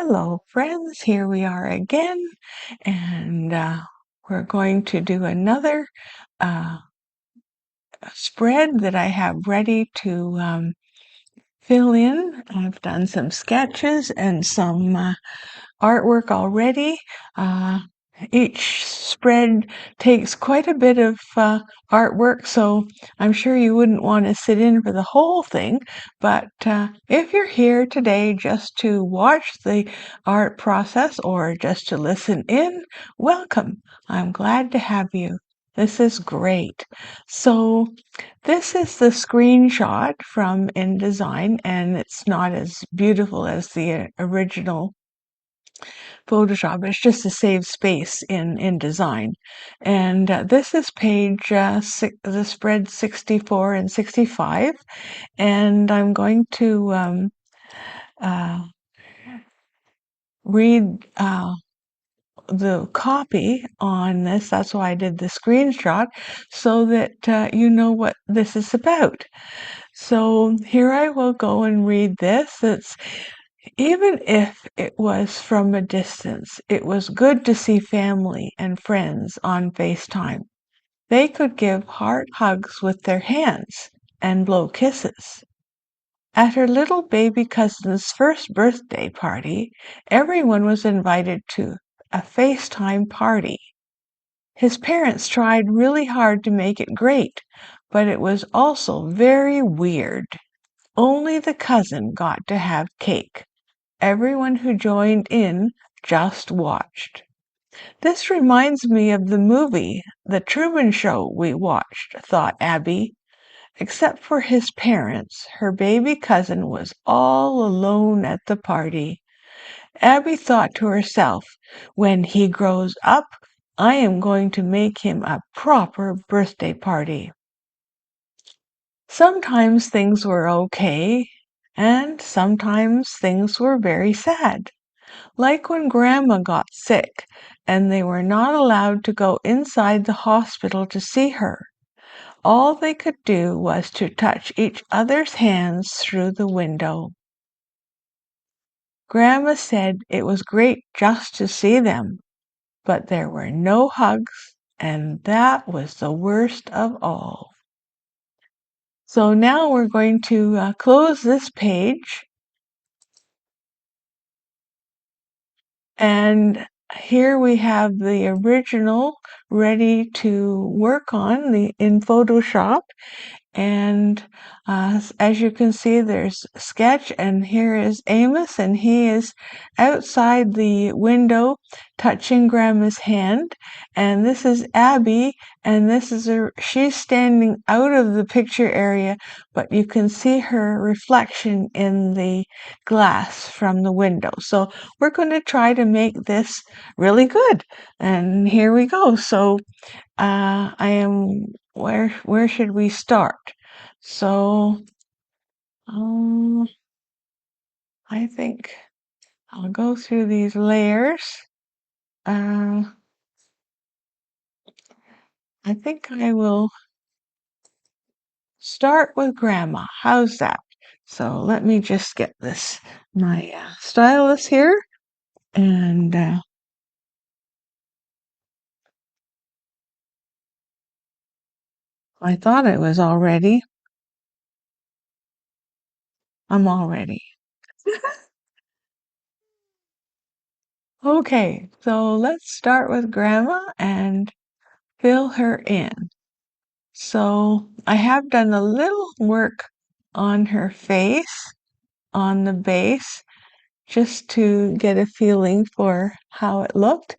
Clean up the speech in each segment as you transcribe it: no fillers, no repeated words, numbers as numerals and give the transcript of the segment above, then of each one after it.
Hello, friends. Here we are again, and we're going to do another uh, spread that I have ready to fill in. I've done some sketches and some artwork already. Uh, each spread takes quite a bit of artwork, so I'm sure you wouldn't want to sit in for the whole thing. But if you're here today just to watch the art process or just to listen in, welcome. I'm glad to have you. This is great. So this is the screenshot from InDesign, and it's not as beautiful as the original Photoshop. It's just to save space in InDesign. And this is page the spread 64 and 65. And I'm going to uh, read the copy on this. That's why I did the screenshot, so that you know what this is about. So here I will go and read this. Even if it was from a distance, it was good to see family and friends on FaceTime. They could give heart hugs with their hands and blow kisses. At her little baby cousin's first birthday party, everyone was invited to a FaceTime party. His parents tried really hard to make it great, but it was also very weird. Only the cousin got to have cake. Everyone who joined in just watched. This reminds me of the movie, The Truman Show, we watched, thought Abby. Except for his parents, her baby cousin was all alone at the party. Abby thought to herself, when he grows up, I am going to make him a proper birthday party. Sometimes things were okay, and sometimes things were very sad. Like when Grandma got sick and they were not allowed to go inside the hospital to see her. All they could do was to touch each other's hands through the window. Grandma said it was great just to see them, but there were no hugs, and that was the worst of all. So now we're going to close this page. And here we have the original ready to work on in Photoshop. And as you can see, there's a sketch, and here is Amos, and he is outside the window touching Grandma's hand. And this is Abby, and she's standing out of the picture area, but you can see her reflection in the glass from the window. So we're going to try to make this really good. And here we go. So where should we start? So, I think I'll go through these layers. Uh, I think I will start with Grandma. How's that? So let me just get my stylus here, and I thought it was all ready. I'm all ready. Okay, so let's start with Grandma and fill her in. So I have done a little work on her face, on the base, just to get a feeling for how it looked,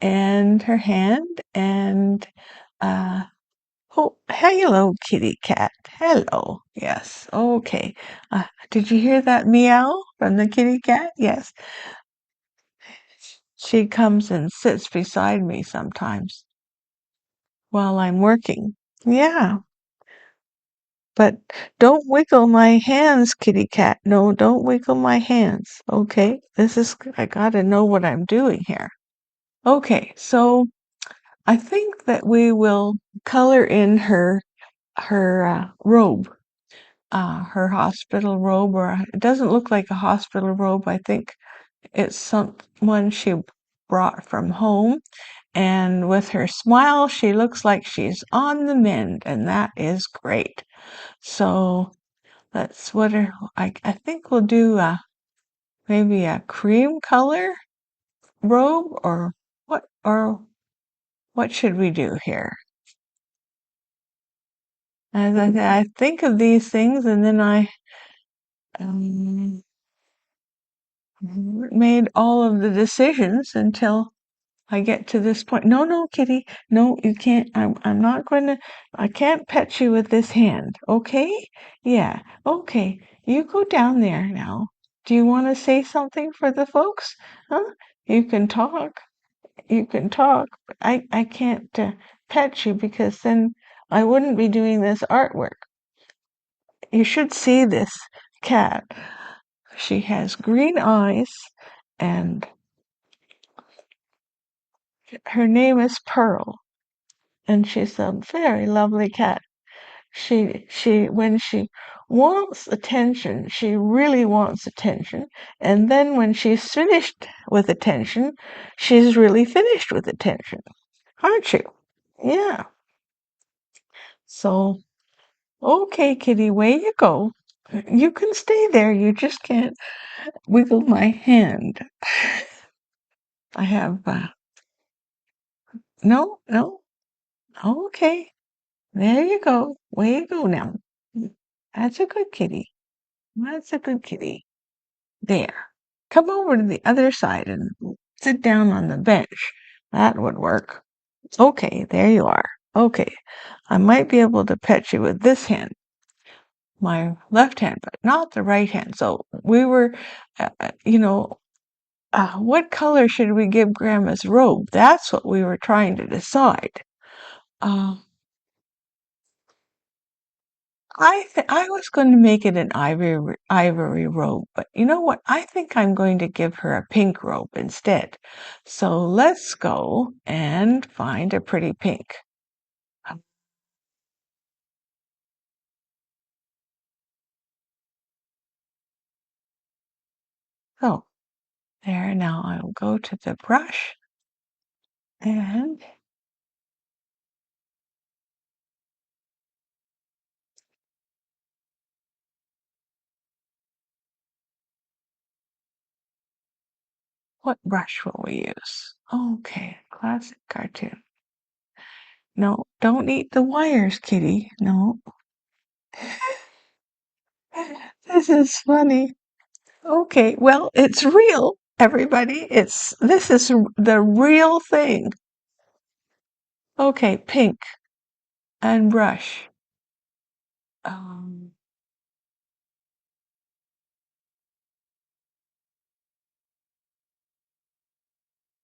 and her hand, and oh, hello, kitty cat. Hello. Yes. Okay. Did you hear that meow from the kitty cat? Yes. She comes and sits beside me sometimes while I'm working. Yeah. But don't wiggle my hands, kitty cat. No, don't wiggle my hands. Okay, I gotta know what I'm doing here. Okay, so I think that we will color in her robe, her hospital robe, or it doesn't look like a hospital robe. I think it's someone she brought from home, and with her smile, she looks like she's on the mend, and that is great. So that's I think we'll do maybe a cream color robe, or what should we do here? As I think of these things, and then I um, made all of the decisions until I get to this point. No, no, Kitty. No, you can't. I'm not going to. I can't pet you with this hand. Okay? Yeah. Okay. You go down there now. Do you want to say something for the folks? Huh? You can talk. You can talk. But I can't pet you because then I wouldn't be doing this artwork. You should see this cat. She has green eyes, and her name is Pearl, and she's a very lovely cat. When she wants attention, she really wants attention, and then when she's finished with attention, she's really finished with attention, aren't you? Yeah. So, okay, kitty, away you go. You can stay there. You just can't wiggle my hand. I have no, no. Okay, there you go. Way you go now. That's a good kitty. That's a good kitty. There. Come over to the other side and sit down on the bench. That would work. Okay, there you are. Okay, I might be able to pet you with this hand, my left hand, but not the right hand. So we were, what color should we give Grandma's robe? That's what we were trying to decide. Uh, I was going to make it an ivory robe, but you know what? I think I'm going to give her a pink robe instead. So let's go and find a pretty pink. So there, now I'll go to the brush, and what brush will we use? Okay, classic cartoon. No, don't eat the wires, kitty. No. This is funny. Okay, well, it's real, everybody. This is the real thing. Okay, pink and brush. Um,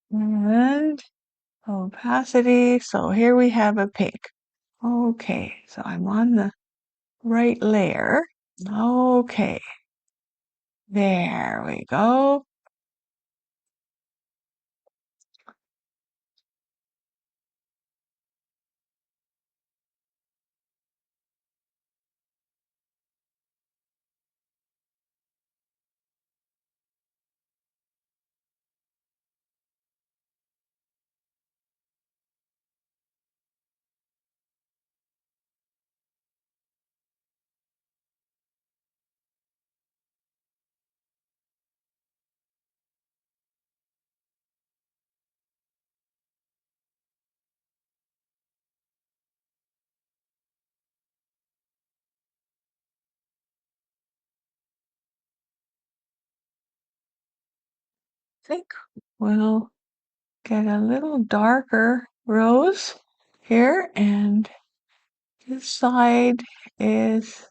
and opacity. So here we have a pink. Okay, so I'm on the right layer. Okay, there we go. I think we'll get a little darker rose here, and this side is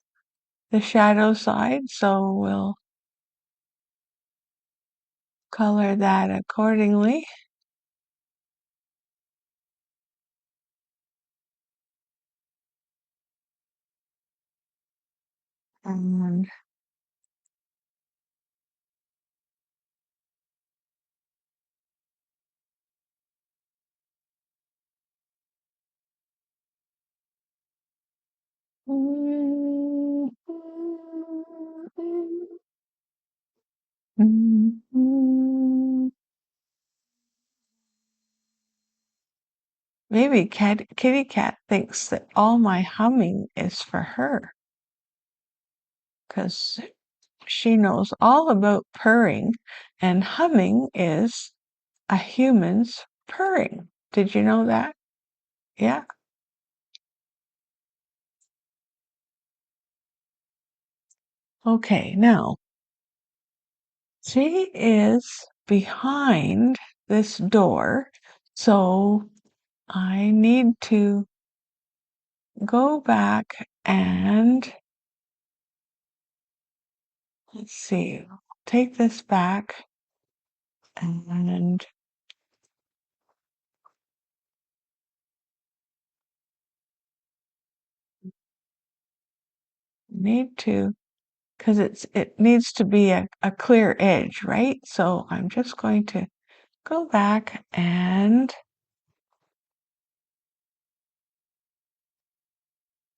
the shadow side, so we'll color that accordingly. And Maybe Kitty Cat thinks that all my humming is for her, 'cause she knows all about purring, and humming is a human's purring. Did you know that? Yeah. Okay, now she is behind this door, so I need to go back and let's see, take this back and need to, because it needs to be a clear edge, right? So I'm just going to go back and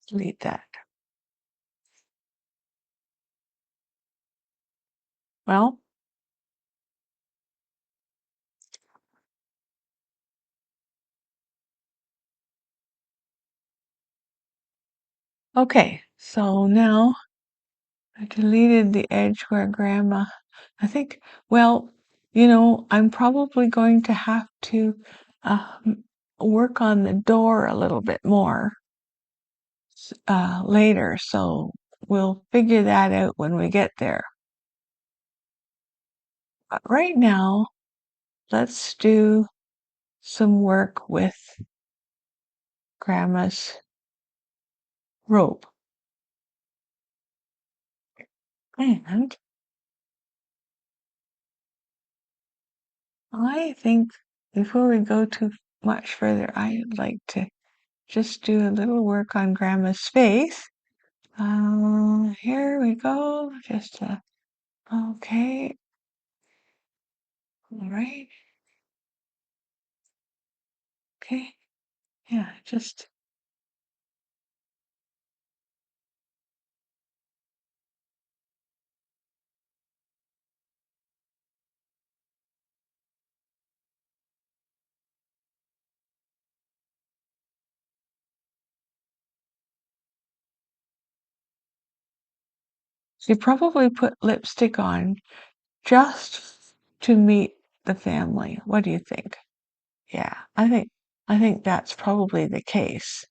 delete that. Well, okay, so now I deleted the edge where Grandma, I think, well, I'm probably going to have to work on the door a little bit more later, so we'll figure that out when we get there. But right now, let's do some work with Grandma's robe. And I think before we go too much further, I'd like to just do a little work on Grandma's face. Here we go. Just okay. All right. Okay. Yeah, just she probably put lipstick on just to meet the family. What do you think? Yeah, I think that's probably the case.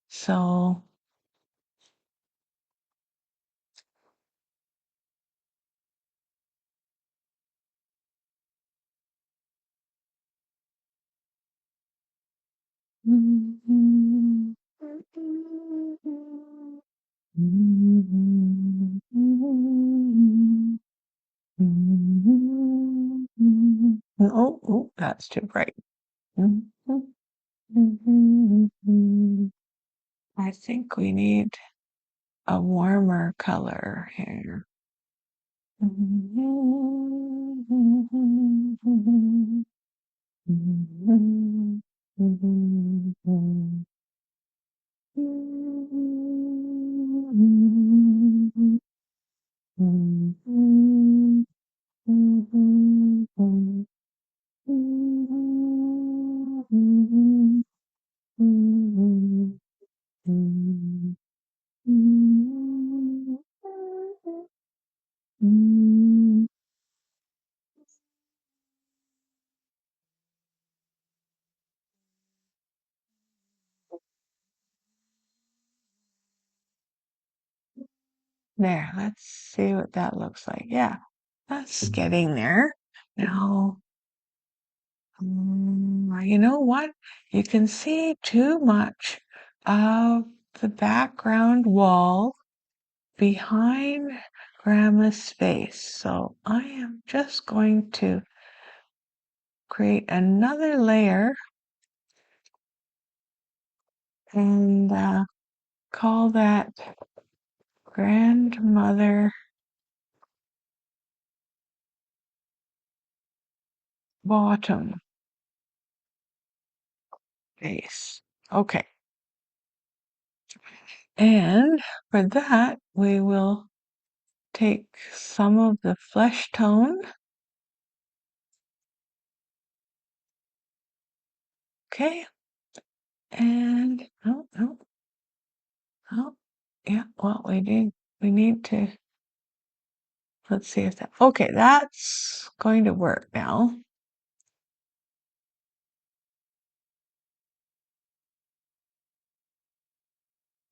So oh, oh, that's too bright. I think we need a warmer color here. There, let's see what that looks like. Yeah, that's getting there. Now, you know what? You can see too much of the background wall behind Grandma's face. So I am just going to create another layer and call that grandmother bottom face. Okay. And for that, we will take some of the flesh tone. Okay. And oh, oh, oh, yeah, well, we need to, let's see if that, okay, that's going to work now.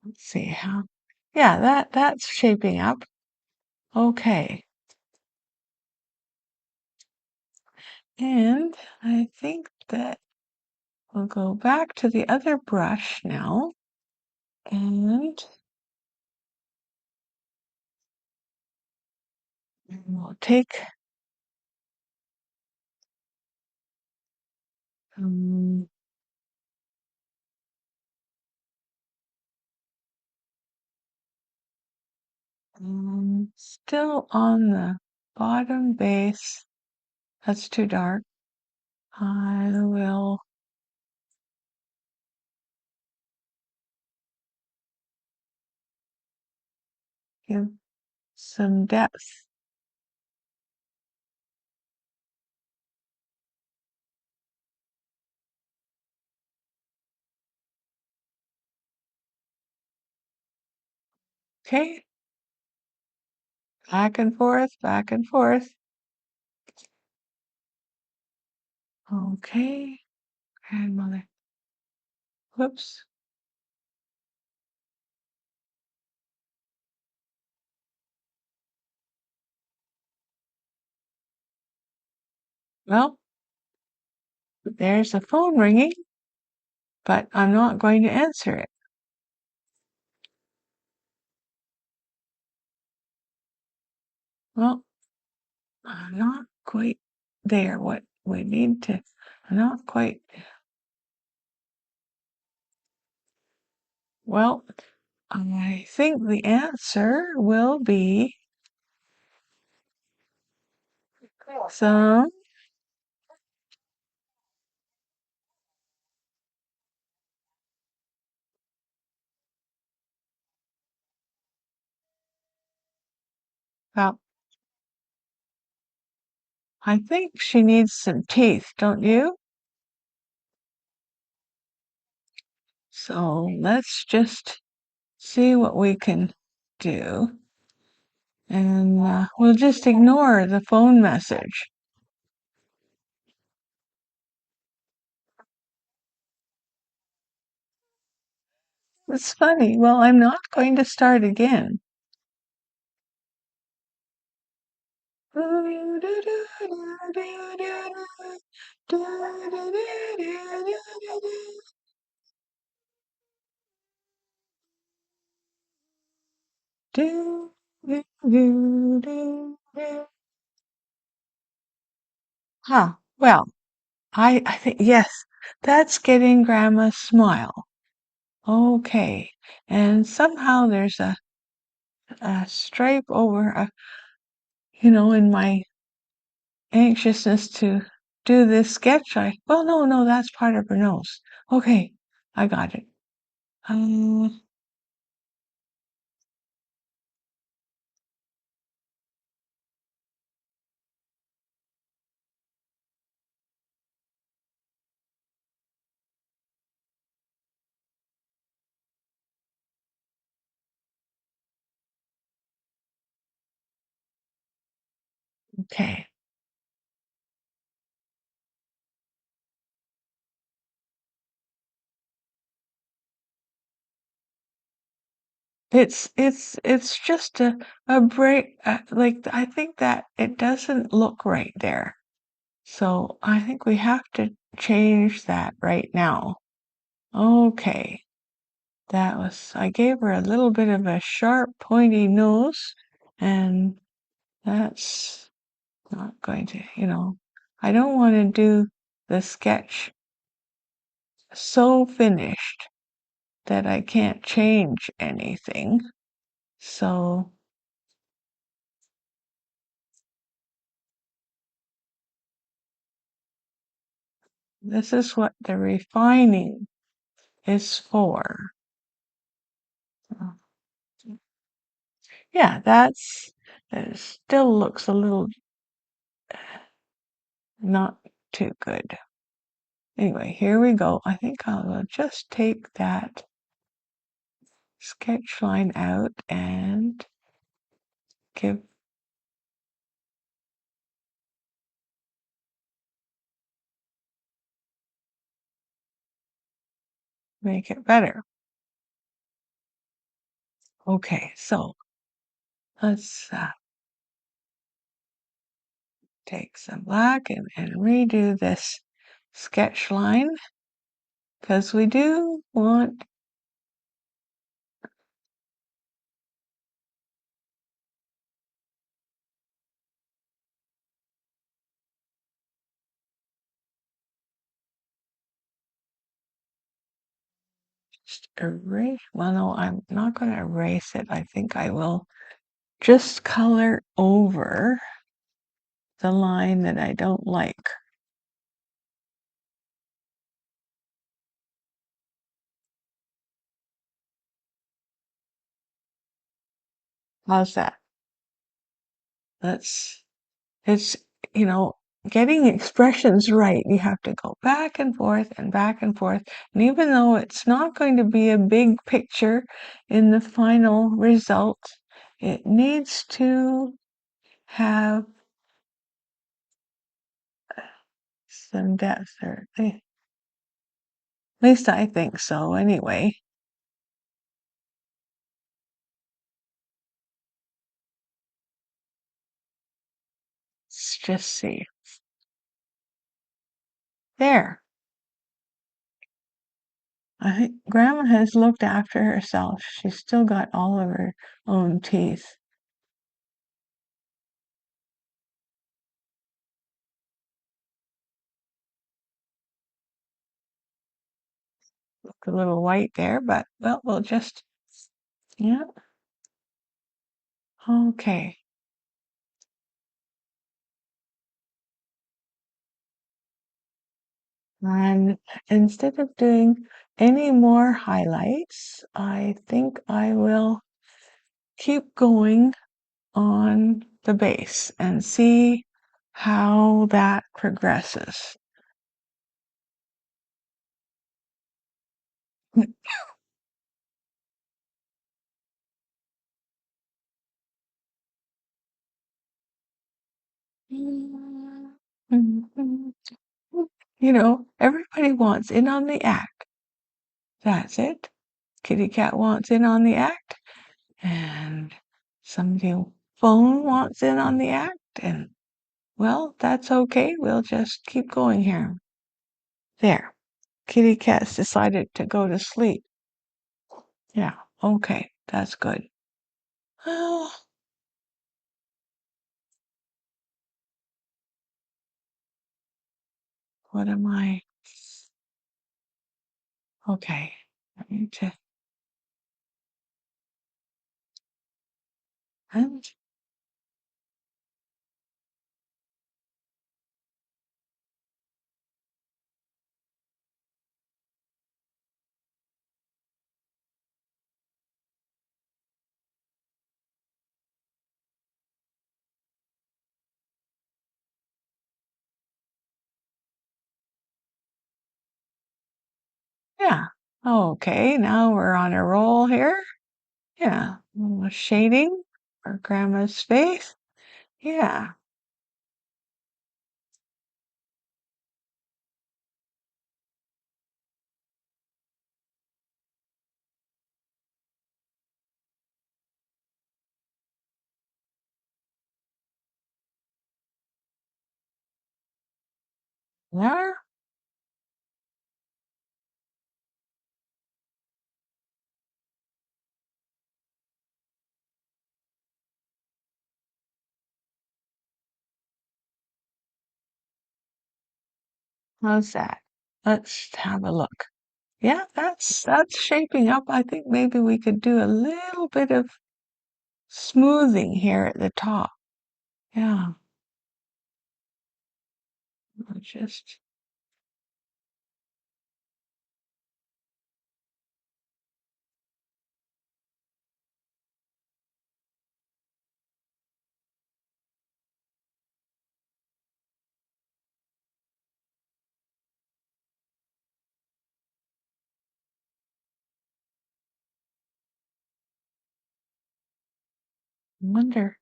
Let's see how, yeah, that's shaping up. Okay. And I think that we'll go back to the other brush now and we'll take um, still on the bottom base. That's too dark. I will give some depth. Okay, back and forth, back and forth. Okay, grandmother. Whoops. Well, there's the phone ringing, but I'm not going to answer it. Well, I'm not quite there. What we need to, I'm not quite, well, I think the answer will be some, well, I think she needs some teeth, don't you? So let's just see what we can do. And we'll just ignore the phone message. It's funny. Well, I'm not going to start again. Huh. Well, I think, yes, that's getting Grandma's smile. Okay. And somehow there's a stripe over, in my anxiousness to do this sketch. Well, no, that's part of her nose. Okay, I got it. Um, okay. It's just a break. Like I think that it doesn't look right there. So I think we have to change that right now. Okay. I gave her a little bit of a sharp, pointy nose, and that's not going to, I don't want to do the sketch so finished that I can't change anything. So this is what the refining is for. Yeah, it still looks a little not too good. Anyway, here we go. I think I'll just take that sketch line out and make it better. Okay, so let's take some black and redo this sketch line because we do want just erase. Well, no, I'm not going to erase it. I think I will just color over the line that I don't like. How's that? It's, you know, getting expressions right. You have to go back and forth and back and forth. And even though it's not going to be a big picture in the final result, it needs to have some depth, or at least I think so anyway. Let's just see. There. I think Grandma has looked after herself. She's still got all of her own teeth. Look a little white there, but well, we'll just, yeah. Okay. And instead of doing any more highlights, I think I will keep going on the base and see how that progresses. You know, everybody wants in on the act. That's it. Kitty Cat wants in on the act, and somebody phone wants in on the act, and well, that's okay. We'll just keep going here. There. Kitty Cat's decided to go to sleep. Yeah, okay, that's good. Oh, what am I? Okay, I need to. And yeah, okay, now we're on a roll here. Yeah, a little shading for Grandma's face. Yeah, there. How's that? Let's have a look. Yeah, that's shaping up. I think maybe we could do a little bit of smoothing here at the top. Yeah, just Wonder.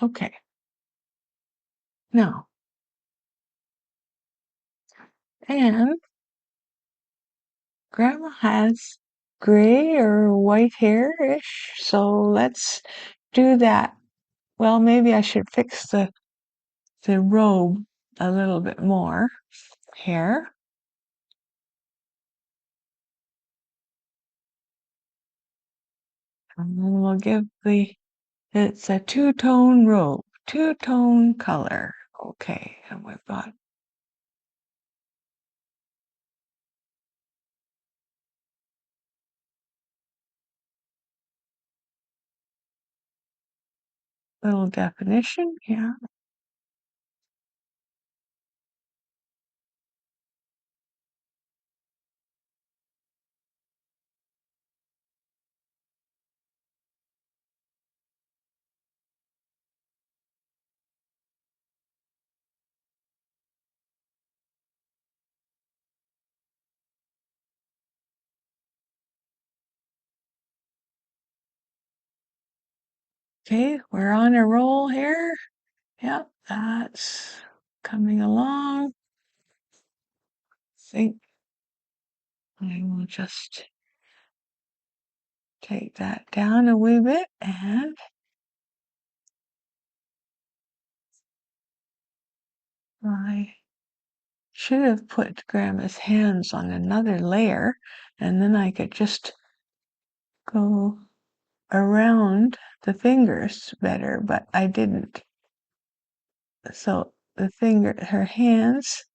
Okay. Now, and Grandma has gray or white hair-ish, so let's do that. Well, maybe I should fix the robe a little bit more here. And then we'll give it's a two-tone robe, two-tone color. Okay, and we've got little definition here. Okay, we're on a roll here. Yep, that's coming along. I think I will just take that down a wee bit, and I should have put Grandma's hands on another layer, and then I could just go around the fingers better, but I didn't. So her hands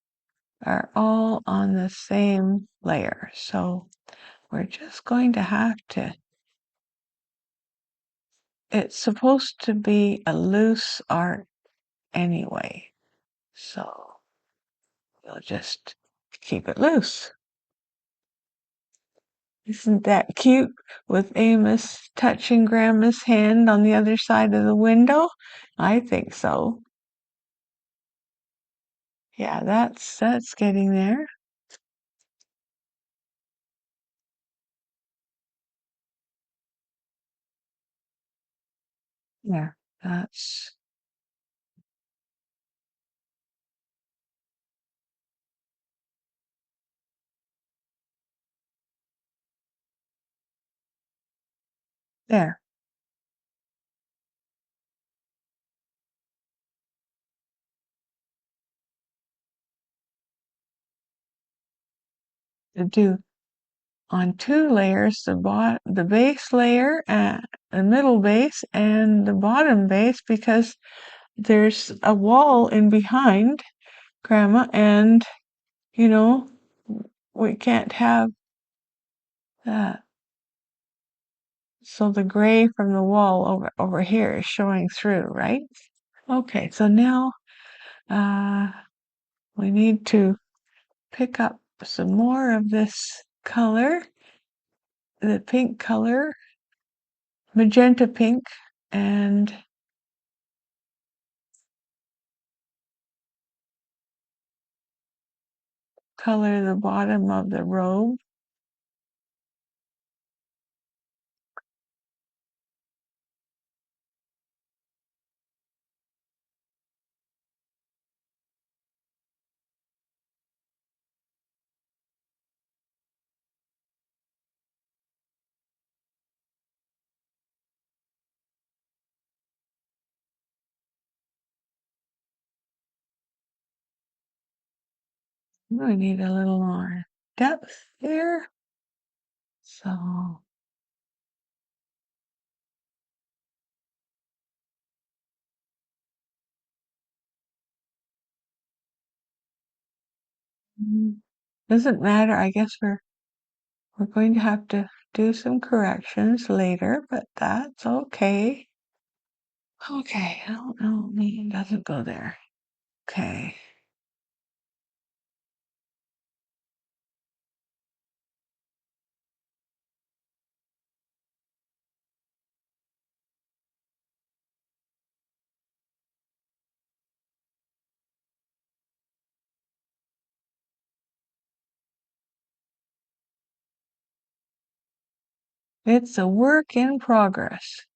are all on the same layer. So we're just going to have to, it's supposed to be a loose art anyway. So we'll just keep it loose. Isn't that cute with Amos touching Grandma's hand on the other side of the window? I think so. Yeah, that's getting there. Yeah, that's there. To do on two layers, the base layer, the middle base, and the bottom base, because there's a wall in behind Grandma, and you know we can't have that. So the gray from the wall over here is showing through, right? Okay, so now uh, we need to pick up some more of this color, the pink color, magenta pink, and color the bottom of the robe. I need a little more depth here. So doesn't matter. I guess we're going to have to do some corrections later, but that's okay. Okay, I don't know. It doesn't go there. Okay. It's a work in progress.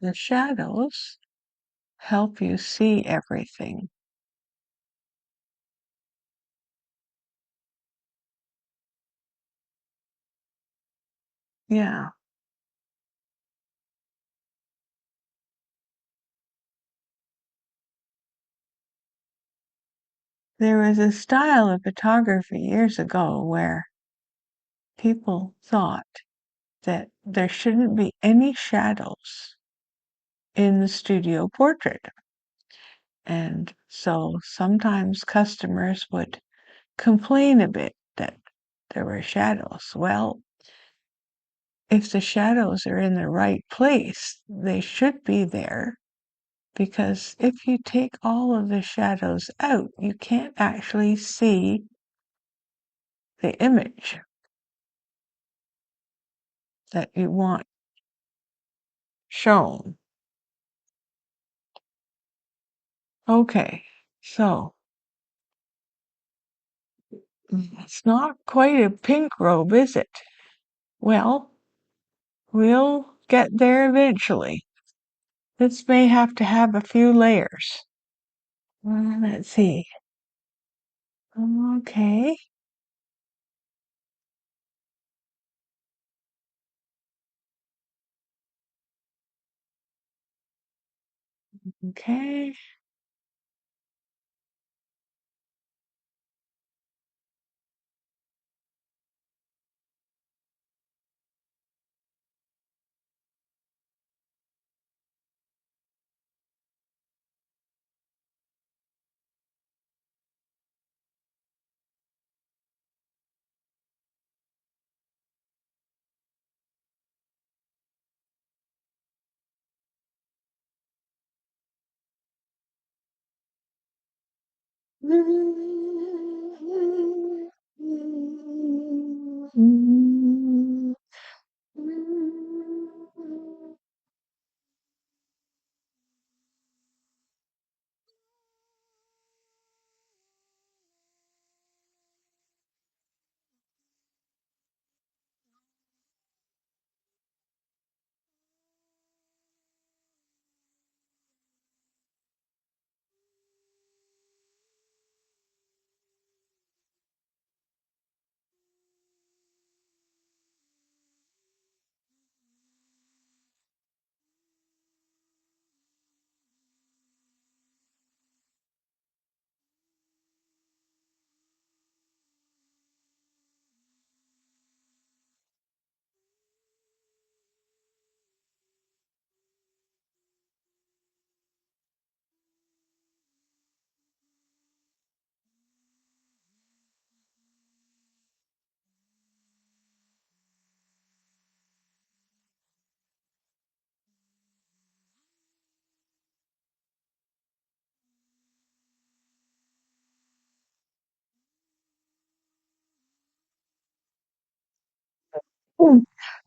The shadows help you see everything. Yeah. There was a style of photography years ago where people thought that there shouldn't be any shadows in the studio portrait. And so sometimes customers would complain a bit that there were shadows. Well, if the shadows are in the right place, they should be there, because if you take all of the shadows out, you can't actually see the image that you want shown. Okay, so it's not quite a pink robe, is it? Well, we'll get there eventually. This may have to have a few layers. Let's see. Okay. Okay.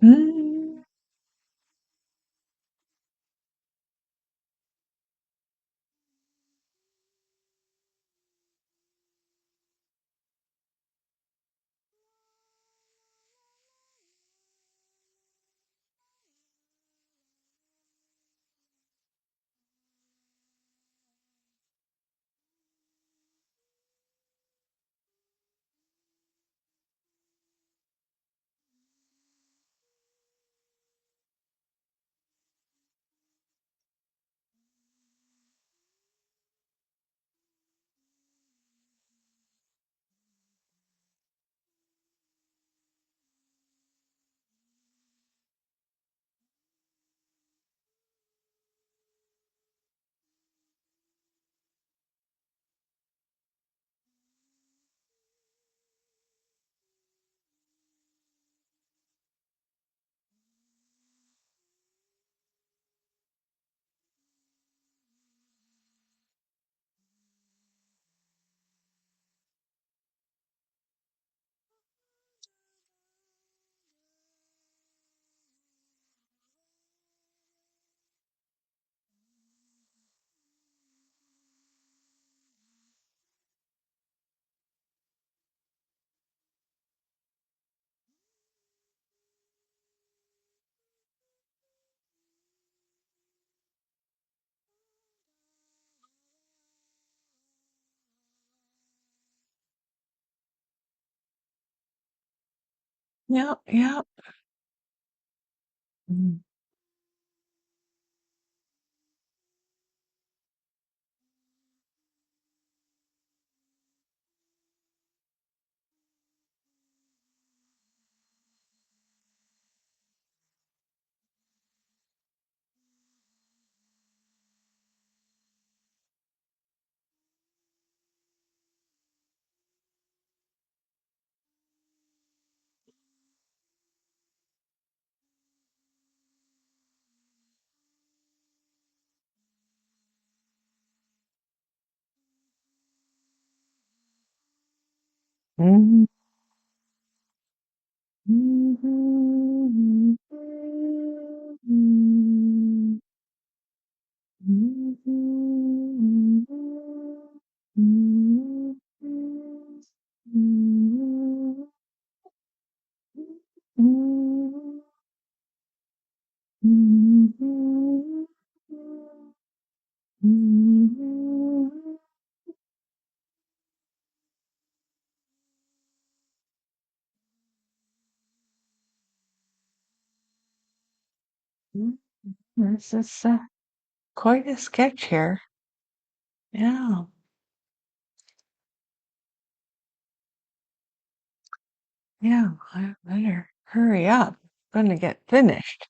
Mm. Yep, yep. Mm. Mhm. Mhm. Mhm. Mhm. Mhm. This is quite a sketch here. Yeah, yeah. I better hurry up. I'm gonna get finished.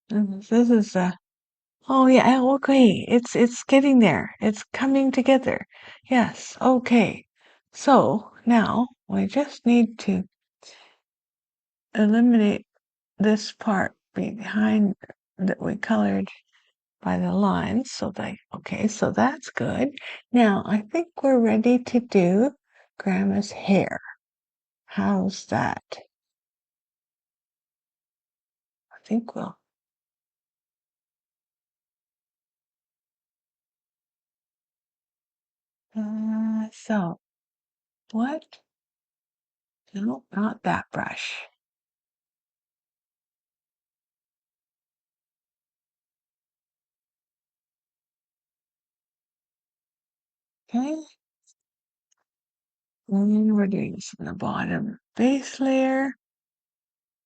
This is oh yeah, okay. It's getting there. It's coming together. Yes, okay. So now we just need to eliminate this part behind that we colored by the lines. So okay, so that's good. Now I think we're ready to do Grandma's hair. How's that? I think we'll, so what? No, not that brush. Okay, and we're doing this in the bottom base layer.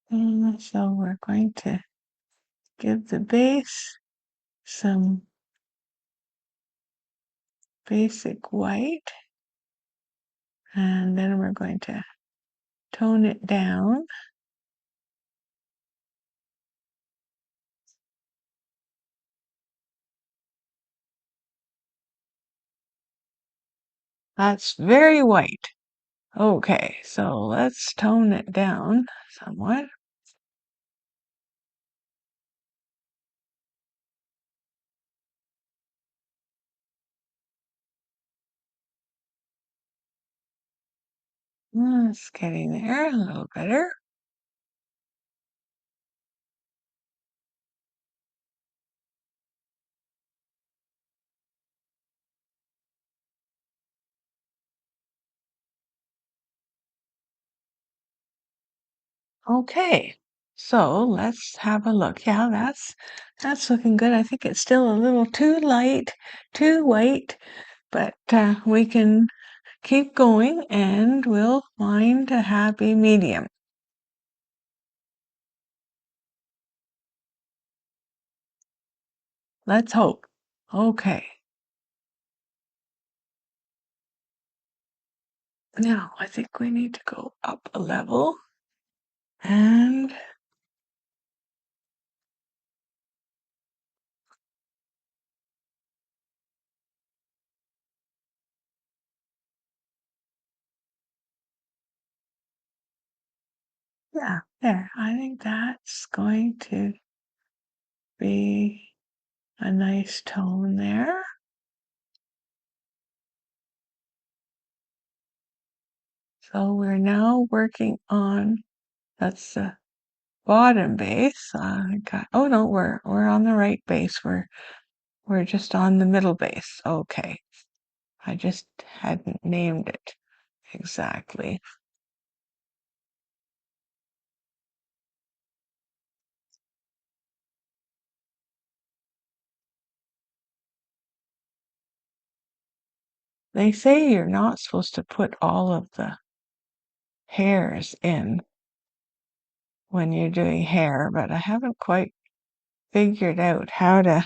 And so we're going to give the base some basic white, and then we're going to tone it down. That's very white. Okay, so let's tone it down somewhat. It's getting there a little better. Okay, so let's have a look. Yeah, that's looking good. I think it's still a little too light, too white, but we can keep going and we'll find a happy medium. Let's hope. Okay, now I think we need to go up a level and yeah, there. I think that's going to be a nice tone there. So we're now working on, that's the bottom base. Oh no, we're on the right base. We're just on the middle base. Okay. I just hadn't named it exactly. They say you're not supposed to put all of the hairs in. when you're doing hair, but I haven't quite figured out how to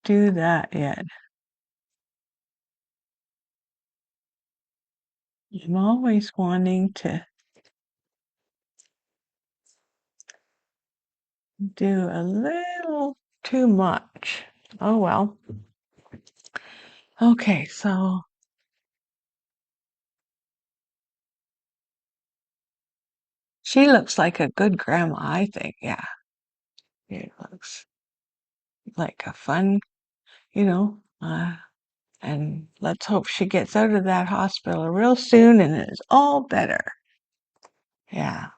do that yet. I'm always wanting to do a little too much. Oh well. Okay, so she looks like a good grandma, I think. Yeah, it looks like a fun, you know, and let's hope she gets out of that hospital real soon and it's all better. Yeah,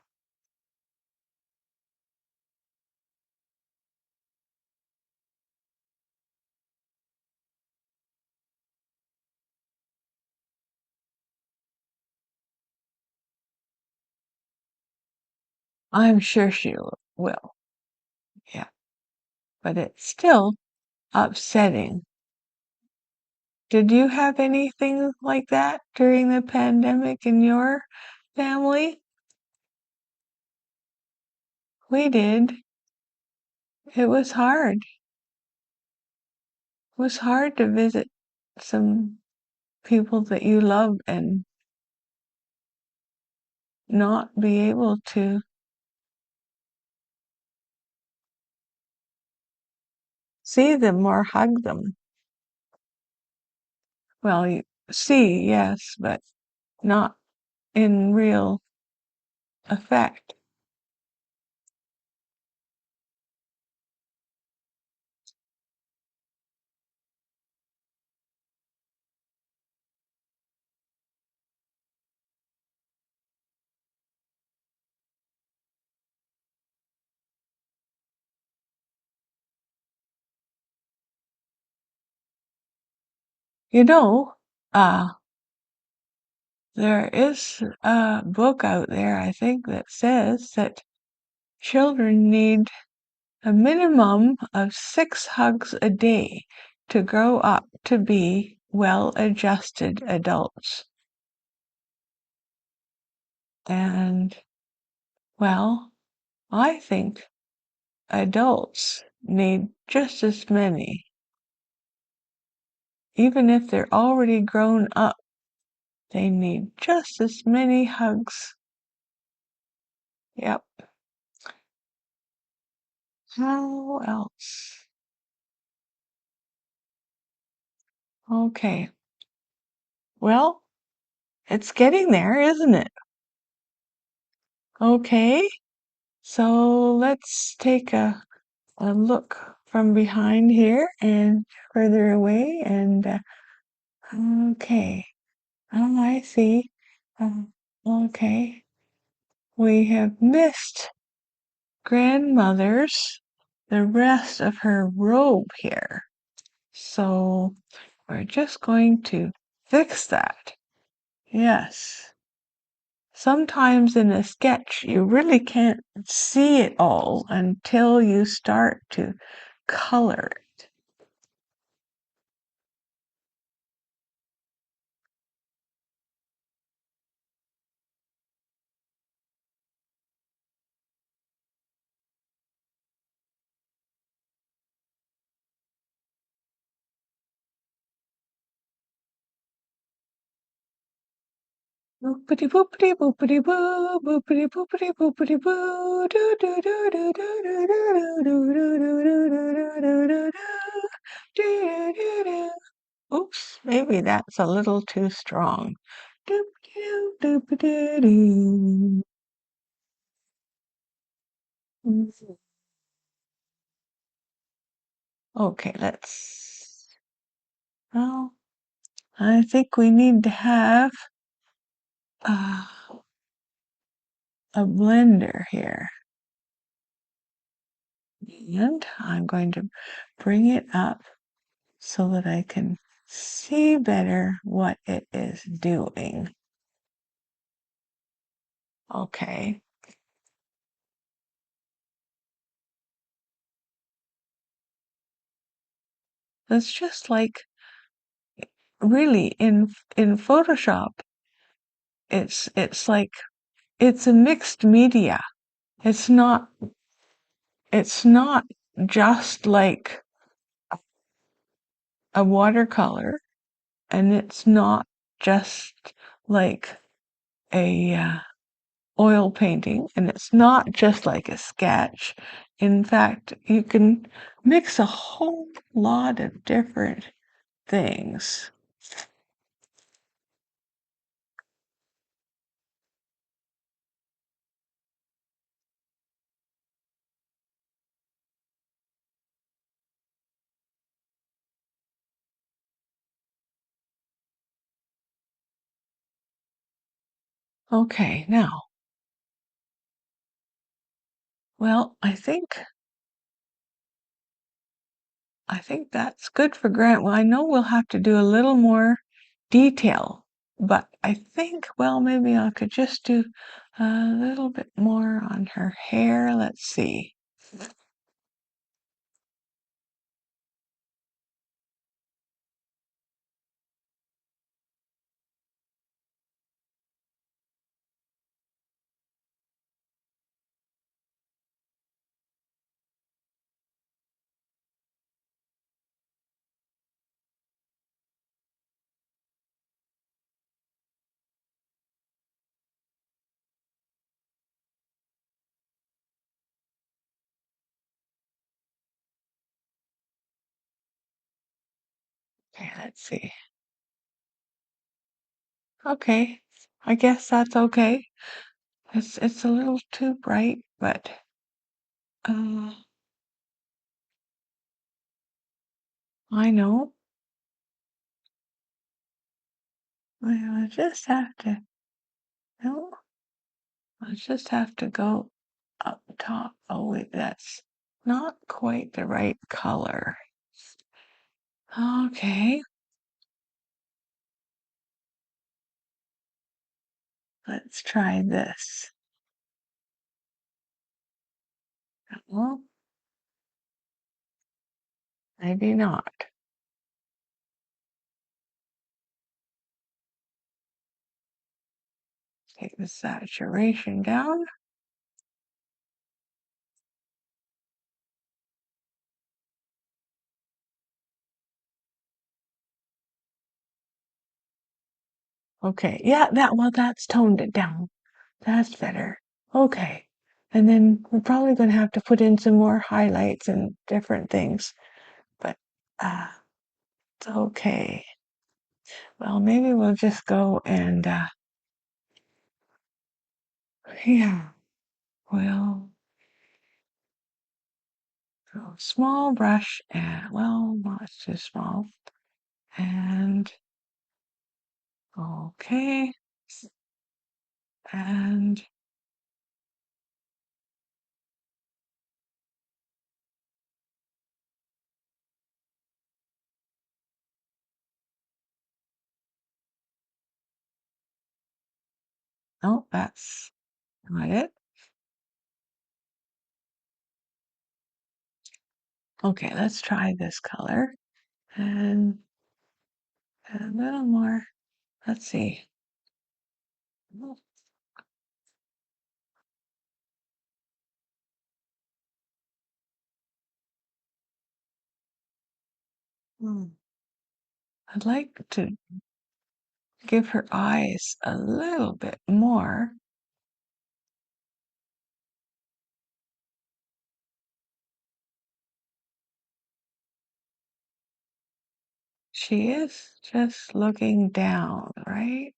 I'm sure she will. Yeah, but it's still upsetting. Did you have anything like that during the pandemic in your family? We did. It was hard. It was hard to visit some people that you love and not be able to see them or hug them. Well, you see, yes, but not in real effect. You know, uh, there is a book out there, I think, that says that children need a minimum of 6 hugs a day to grow up to be well-adjusted adults. And, well, I think adults need just as many. Even if they're already grown up, they need just as many hugs. Yep. How else? Okay. Well, it's getting there, isn't it? Okay. So let's take a look from behind here and further away and okay. Oh, I see. Um, okay. We have missed grandmother's the rest of her robe here. So we're just going to fix that. Yes. Sometimes in a sketch you really can't see it all until you start to color it. Boopity boopity boopity boo, boopity boopity boopity boo, do do do do do do do do do do do do do do do do do. Oops, maybe that's a little too strong. Doop doo doop doo doo. Okay, let's. Well, I think we need to have uh, a blender here. And I'm going to bring it up so that I can see better what it is doing. Okay. It's just like really in Photoshop, it's like it's a mixed media. It's not it's not just like a watercolor, and it's not just like a oil painting, and it's not just like a sketch. In fact, you can mix a whole lot of different things. Okay, now, well, I think that's good for Grant. Well, I know we'll have to do a little more detail, but I think, well, maybe I could just do a little bit more on her hair. Let's see. Okay, let's see. Okay, I guess that's okay. It's a little too bright, but uh, I know. I just have to. No, I just have to go up top. Oh wait, that's not quite the right color. Okay, let's try this. Well, maybe not. Take the saturation down. Okay, yeah, that's toned it down. That's better. Okay. And then we're probably going to have to put in some more highlights and different things, but uh, it's okay. Well, maybe we'll just go and, yeah, we'll go small brush and, well, no, it's too small. And, okay. And, oh, that's not it. Okay, let's try this color and a little more. Let's see. Hmm. I'd like to give her eyes a little bit more. She is just looking down, right?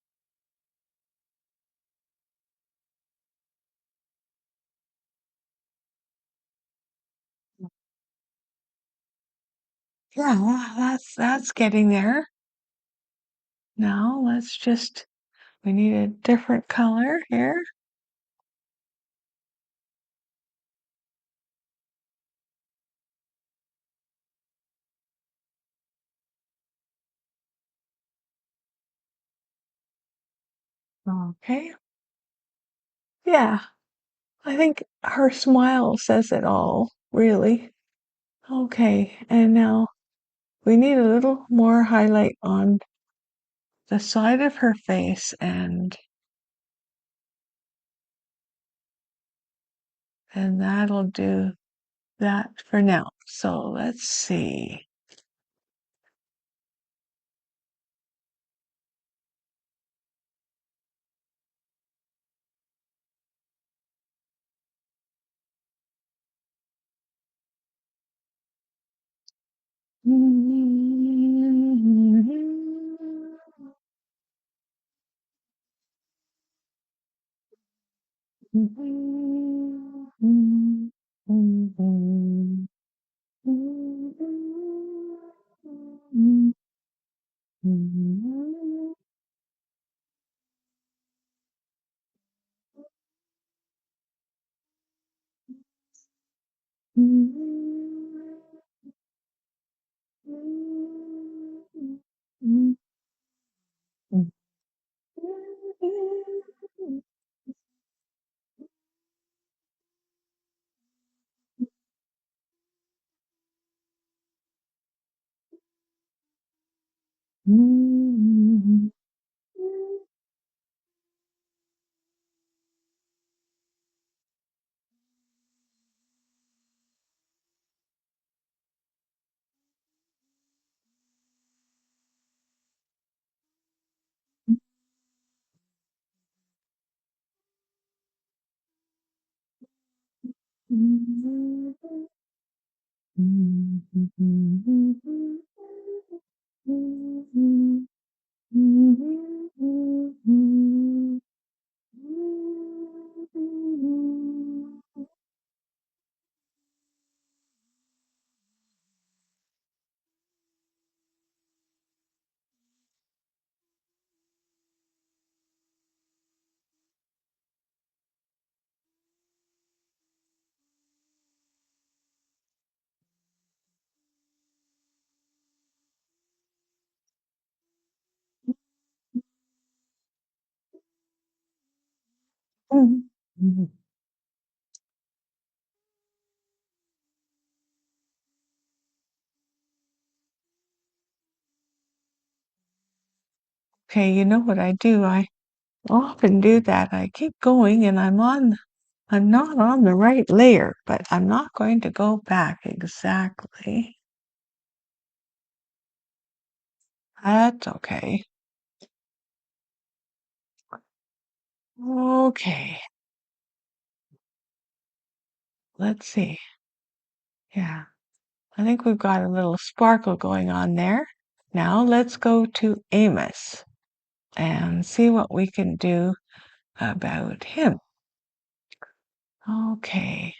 Yeah, that's getting there. Now we need a different color here. Okay. Yeah, I think her smile says it all, really. Okay, and now we need a little more highlight on the side of her face and And that'll do that for now. So let's see. Okay, you know what I do? I often do that. I keep going and I'm not on the right layer, but I'm not going to go back exactly. That's okay. Okay, let's see. Yeah, I think we've got a little sparkle going on there. Now let's go to Amos and see what we can do about him. Okay.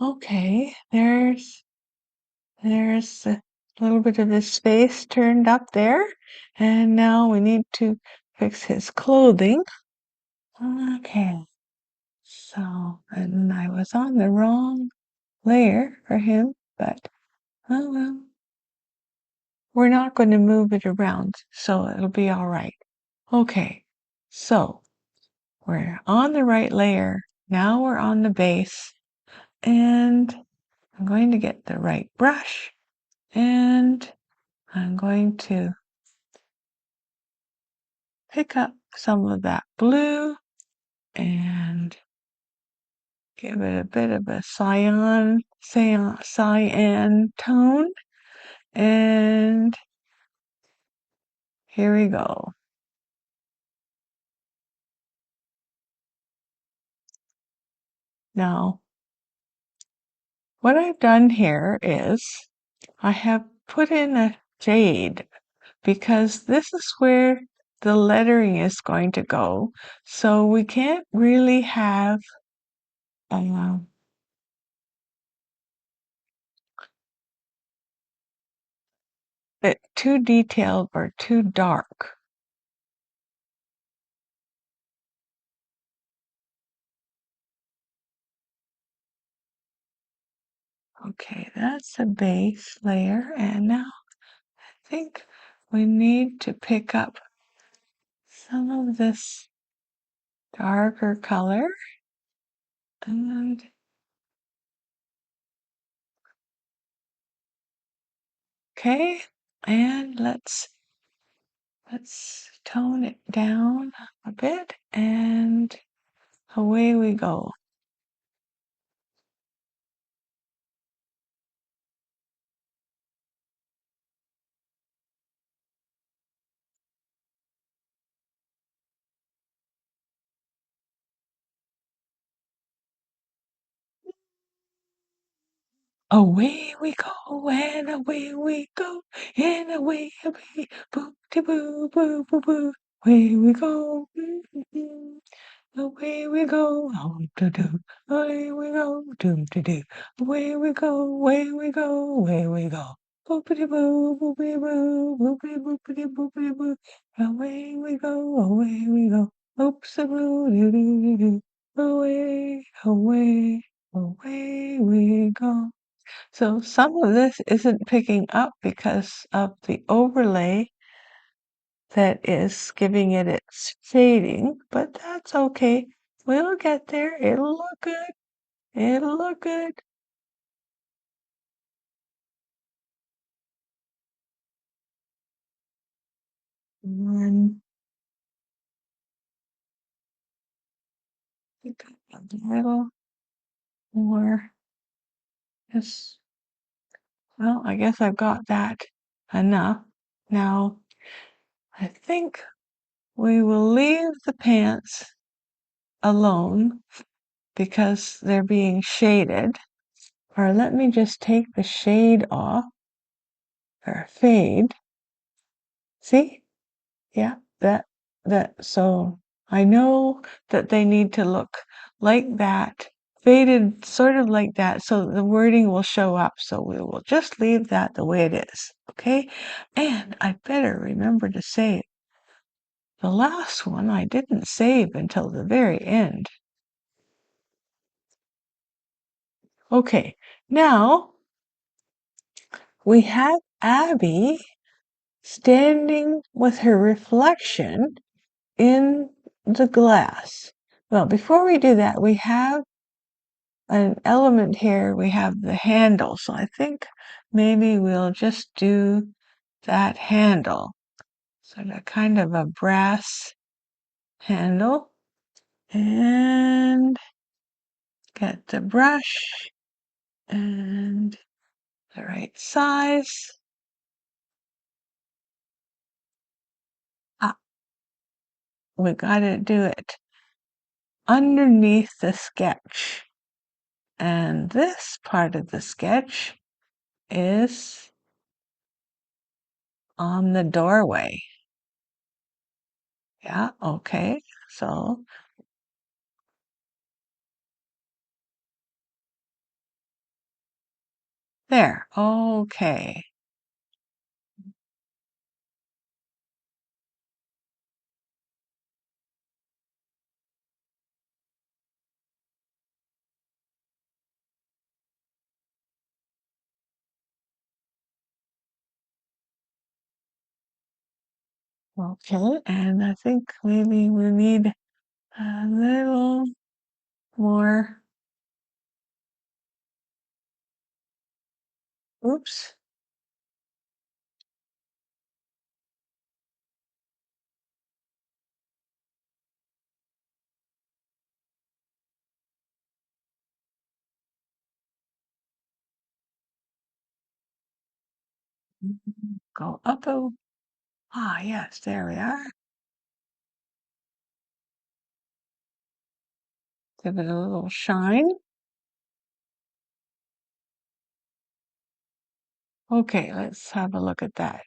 Okay, there's a little bit of his face turned up there, and now we need to fix his clothing. Okay, so, and I was on the wrong layer for him, but oh well. We're not going to move it around, so it'll be all right. Okay, so we're on the right layer. Now we're on the base, and I'm going to get the right brush, and I'm going to pick up some of that blue and give it a bit of a cyan tone. And here we go. Now, what I've done here is I have put in a shade because this is where the lettering is going to go. So we can't really have uh, it too detailed or too dark. Okay, that's a base layer, and now I think we need to pick up some of this darker color and okay, and let's tone it down a bit, and away we go. Away we go, and away we go, and away, boo, de boo, boo, boo, boo. Away we go, away we go, to do. Away we go, to do. Away we go, away we go, away we go. Boopity boo, boopity boo, boopity boopity boopity boo. Away we go, away we go. Oops a boo, doo doo doo doo. Away, away, away we go. So some of this isn't picking up because of the overlay that is giving it its shading, but that's okay. We'll get there. It'll look good. It'll look good. And pick up a little more. Just, well, I guess I've got that enough. Now, I think we will leave the pants alone because they're being shaded. Or let me just take the shade off or fade. See? Yeah, so I know that they need to look like that, faded sort of like that, so the wording will show up. So we will just leave that the way it is. Okay? And I better remember to save. The last one I didn't save until the very end. Okay, now we have Abby standing with her reflection in the glass. Well, before we do that, we have an element here. We have the handle. So I think maybe we'll just do that handle. So a kind of a brass handle. And get the brush and the right size. Ah, we gotta do it underneath the sketch. And this part of the sketch is on the doorway. Yeah, okay. So there. Okay. Okay, and I think maybe we need a little more. Oops. Go up. Ah, yes, there we are. Give it a little shine. Okay, let's have a look at that.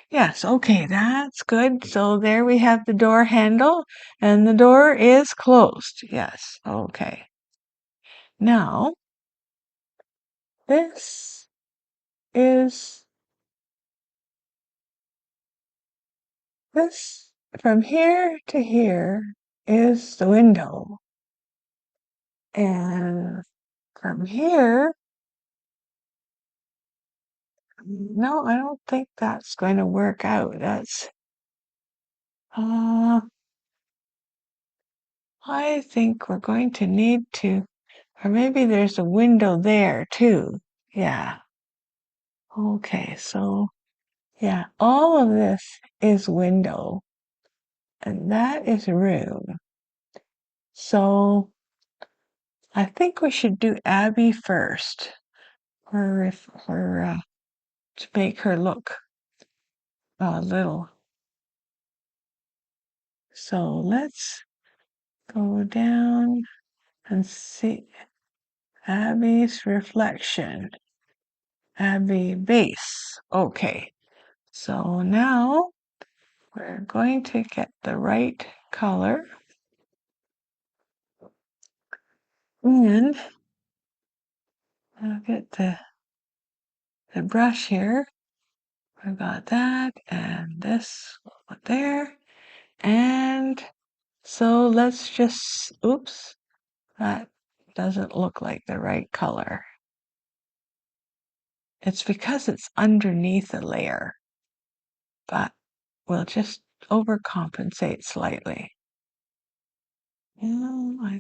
Yes, okay, that's good. So there we have the door handle, and the door is closed. Yes, okay. Now, this is this from here to here is the window. And from here No, I don't think that's going to work out. Uh, I think we're going to need to, or maybe there's a window there too. Yeah. Okay, so yeah, all of this is window and that is room. So I think we should do Abby first, or if her to make her look little. So let's go down and see Abby's reflection. Abby base. Okay. So now we're going to get the right color and I'll get the brush here. I got that and this there. And so let's just, oops, that doesn't look like the right color. It's because it's underneath the layer, but we'll just overcompensate slightly. Yeah,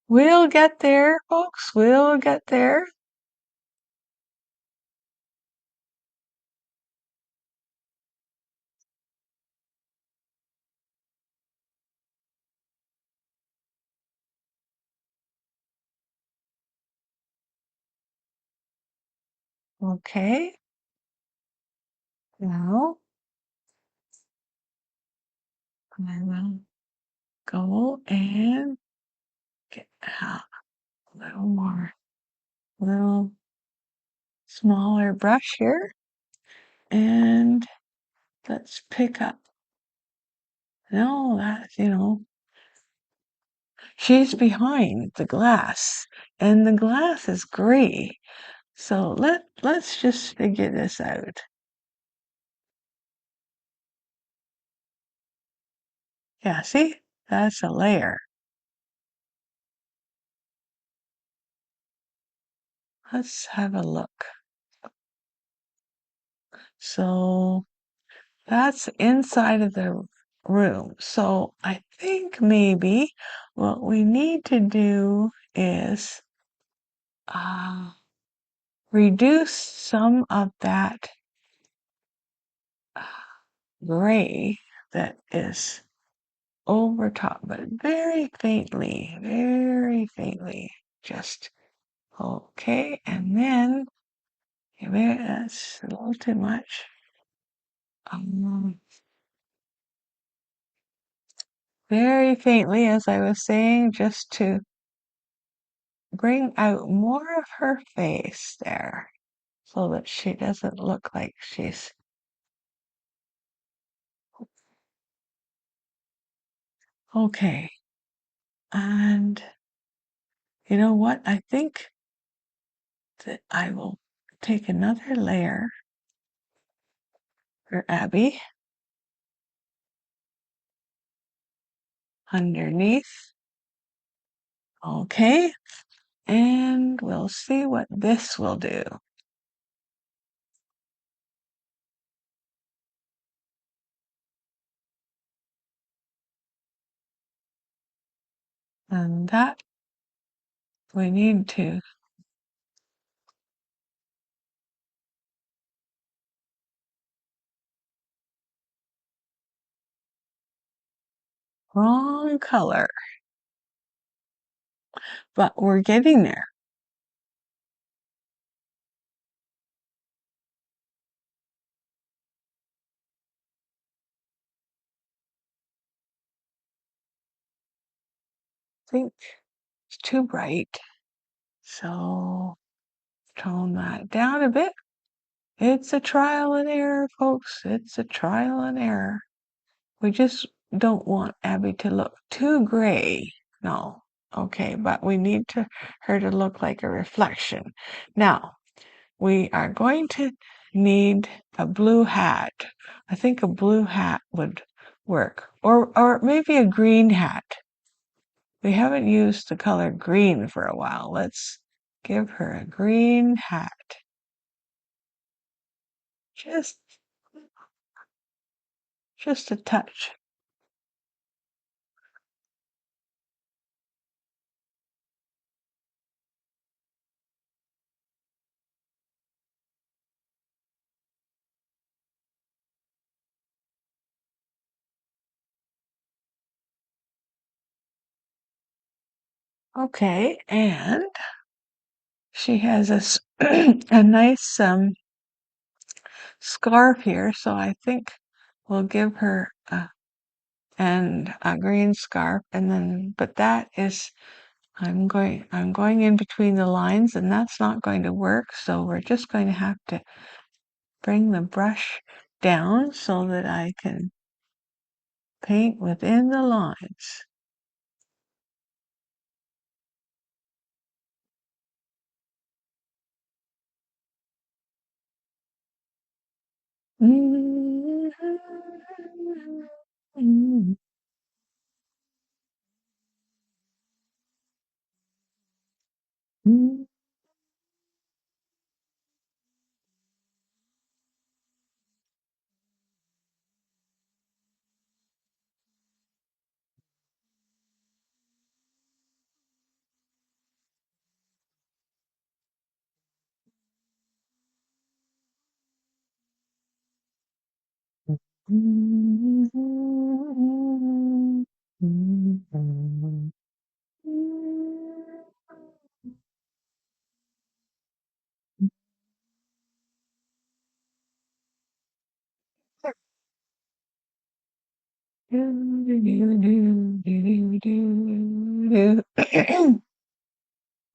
we'll get there, folks. We'll get there. Okay. Now I will go and get a little more, little smaller brush here. And let's pick up. No, that's, she's behind the glass and the glass is gray. So let's just figure this out. Yeah, see? That's a layer. Let's have a look. So that's inside of the room. So I think maybe what we need to do is uh, reduce some of that gray that is over top, but very faintly. Just okay, and then maybe that's a little too much. Um, very faintly, as I was saying, just to bring out more of her face there so that she doesn't look like she's okay. And you know what? I think that I will take another layer for Abby underneath. Okay. And we'll see what this will do. And that we need to. Wrong color. But we're getting there. I think it's too bright. So tone that down a bit. It's a trial and error, folks. It's a trial and error. We just don't want Abby to look too gray. No. Okay, but we need her to look like a reflection. Now, we are going to need a blue hat. I think a blue hat would work. Or maybe a green hat. we haven't used the color green for a while. Let's give her a green hat. Just a touch. Okay, and she has a nice scarf here, so I think we'll give her a green scarf, and then but that is I'm going in between the lines, and that's not going to work, so we're just going to have to bring the brush down so that I can paint within the lines.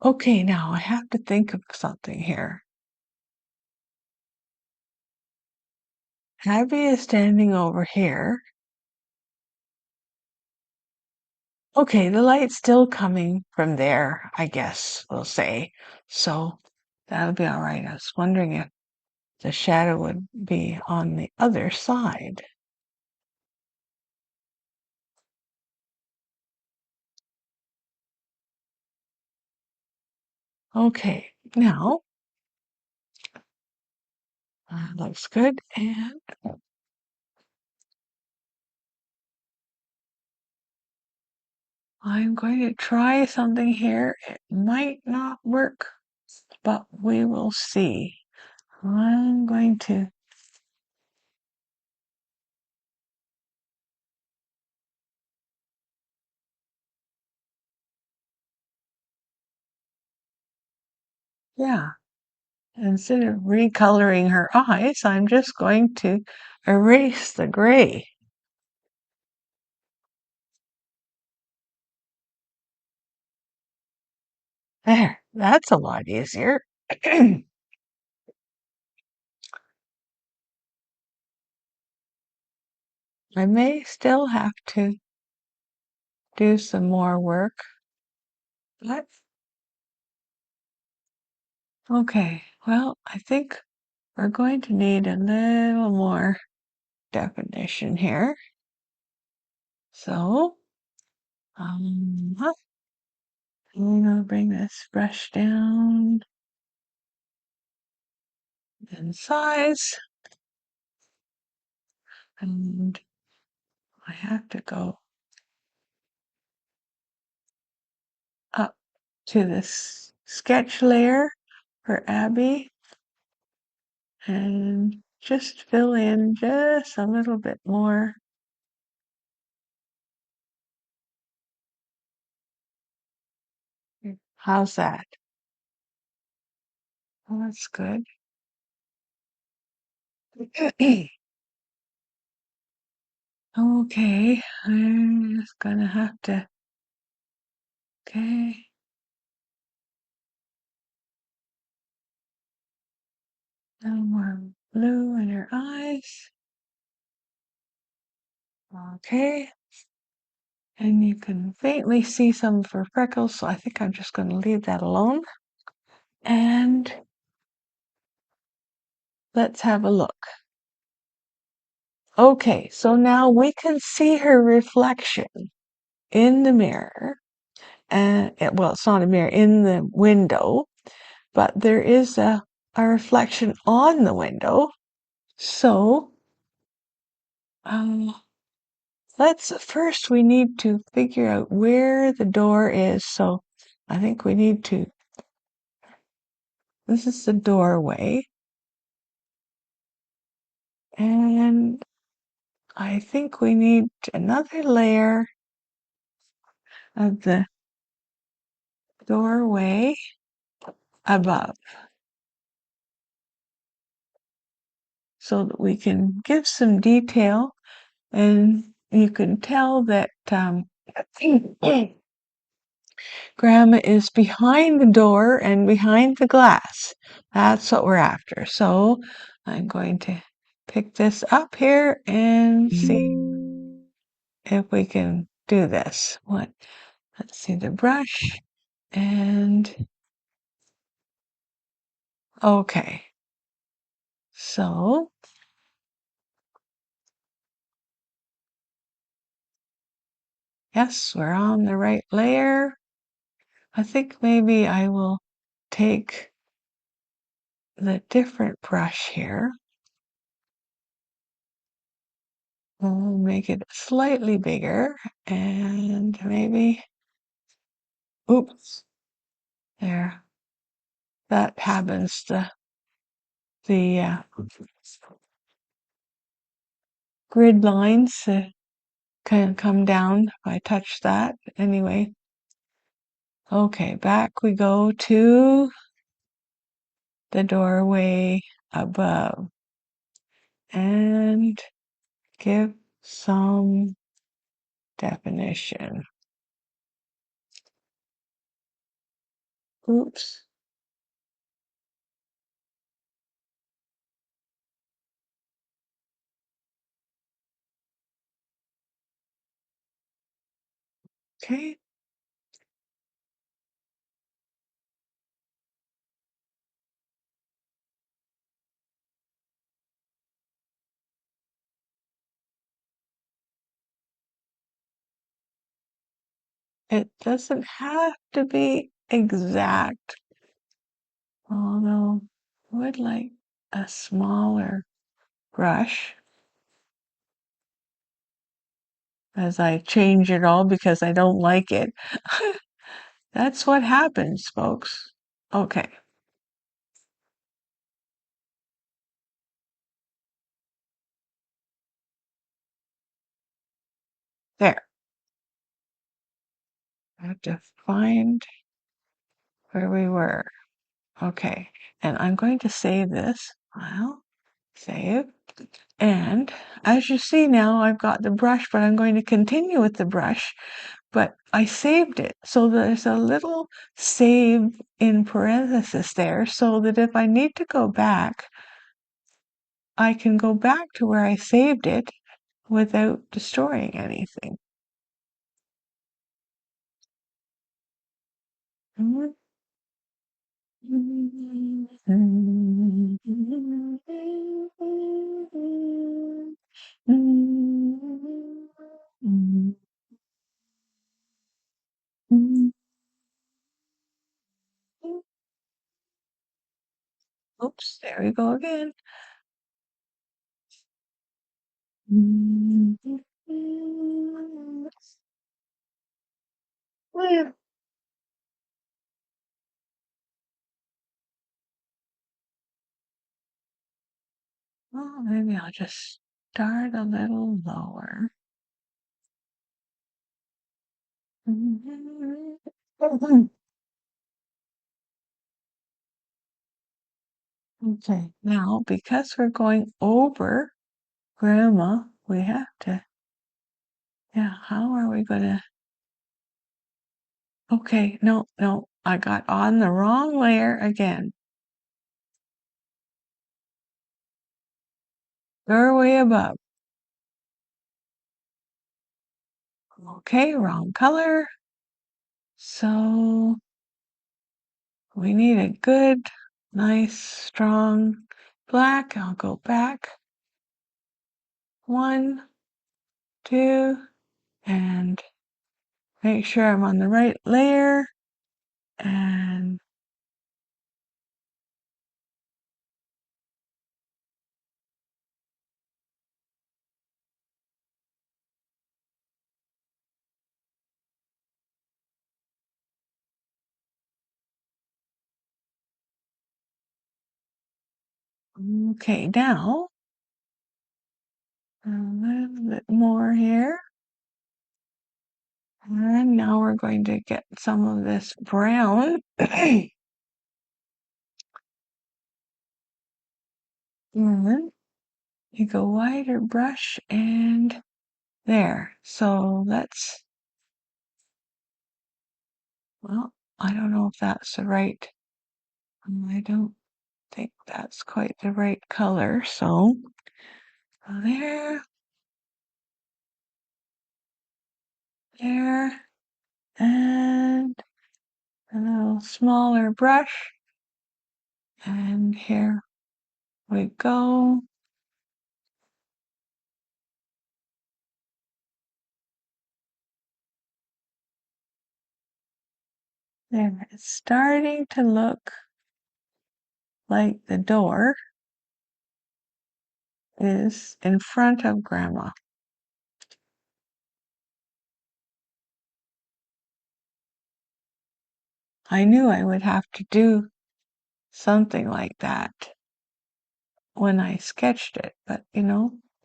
Okay, now I have to think of something here. Abby is standing over here. Okay, the light's still coming from there, I guess we'll say. So that'll be all right. I was wondering if the shadow would be on the other side. Okay, now looks good. And I'm going to try something here. It might not work, but we will see. I'm going to, yeah, instead of recoloring her eyes, I'm just going to erase the gray. There, that's a lot easier. I may still have to do some more work, but okay. Well, I think we're going to need a little more definition here. So, I'm gonna bring this brush down in size, and I have to go up to this sketch layer for Abby and just fill in just a little bit more. How's that? Oh, that's good. Okay, I'm just gonna have to, okay, a little more blue in her eyes. Okay, and you can faintly see some of her freckles, so I think I'm just gonna leave that alone. And let's have a look. Okay, so now we can see her reflection in the mirror. and well, it's not a mirror in the window, but there is a reflection on the window. So we need to figure out where the door is. So I think we need to, this is the doorway. And I think we need another layer of the doorway above so that we can give some detail, and you can tell that Grandma is behind the door and behind the glass. That's what we're after. So I'm going to pick this up here and see if we can do this. Let's see the brush, and okay. So yes, we're on the right layer. I think maybe I will take the different brush here. We'll make it slightly bigger, and maybe, oops, there. That happens. The grid lines can come down if I touch that. Anyway, okay, back we go to the doorway above and give some definition. Oops. Okay. It doesn't have to be exact, although I would like a smaller brush as I change it all because I don't like it. That's what happens, folks. Okay. There. I have to find where we were. Okay. And I'm going to save this. File, save. And as you see now, I've got the brush, but I'm going to continue with the brush, but I saved it. So there's a little save in parenthesis there so that if I need to go back, I can go back to where I saved it without destroying anything. Mhm. Oops, there we go again. Well, maybe I'll just start a little lower. Okay, now because we're going over Grandma, we have to, yeah, how are we gonna, okay, no, I got on the wrong layer again. Doorway above. Okay, wrong color. So we need a good, nice, strong black. I'll go back. 1, 2, and make sure I'm on the right layer, and okay, now a little bit more here. And now we're going to get some of this brown. And take a wider brush and there. So let's, well, I don't know if that's the right, I don't think that's quite the right color. So there, there, and a little smaller brush. And here we go. There, it's starting to look like the door is in front of Grandma. I knew I would have to do something like that when I sketched it, but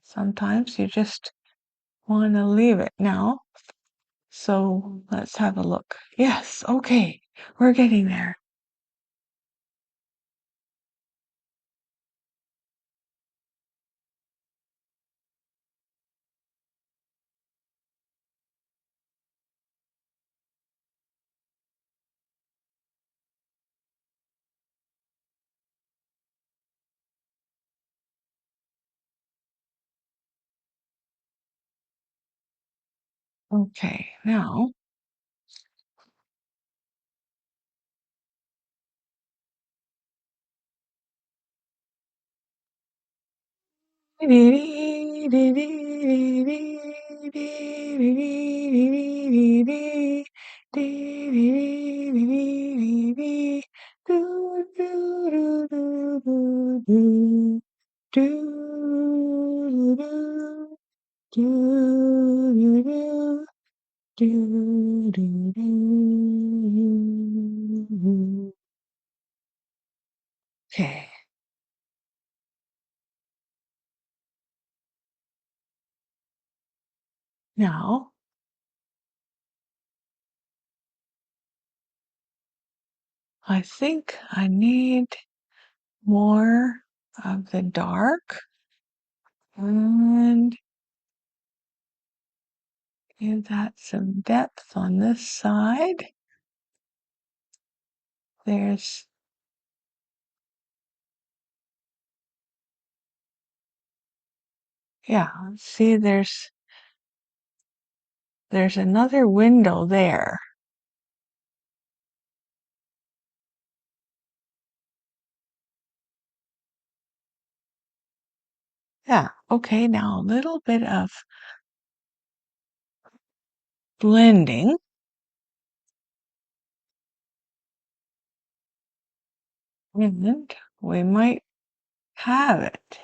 sometimes you just want to leave it now. So let's have a look. Yes, okay, we're getting there. Okay, now okay, now I think I need more of the dark and give that some depth on this side. There's, yeah, see, there's another window there. Yeah, okay, now a little bit of blending. And we might have it.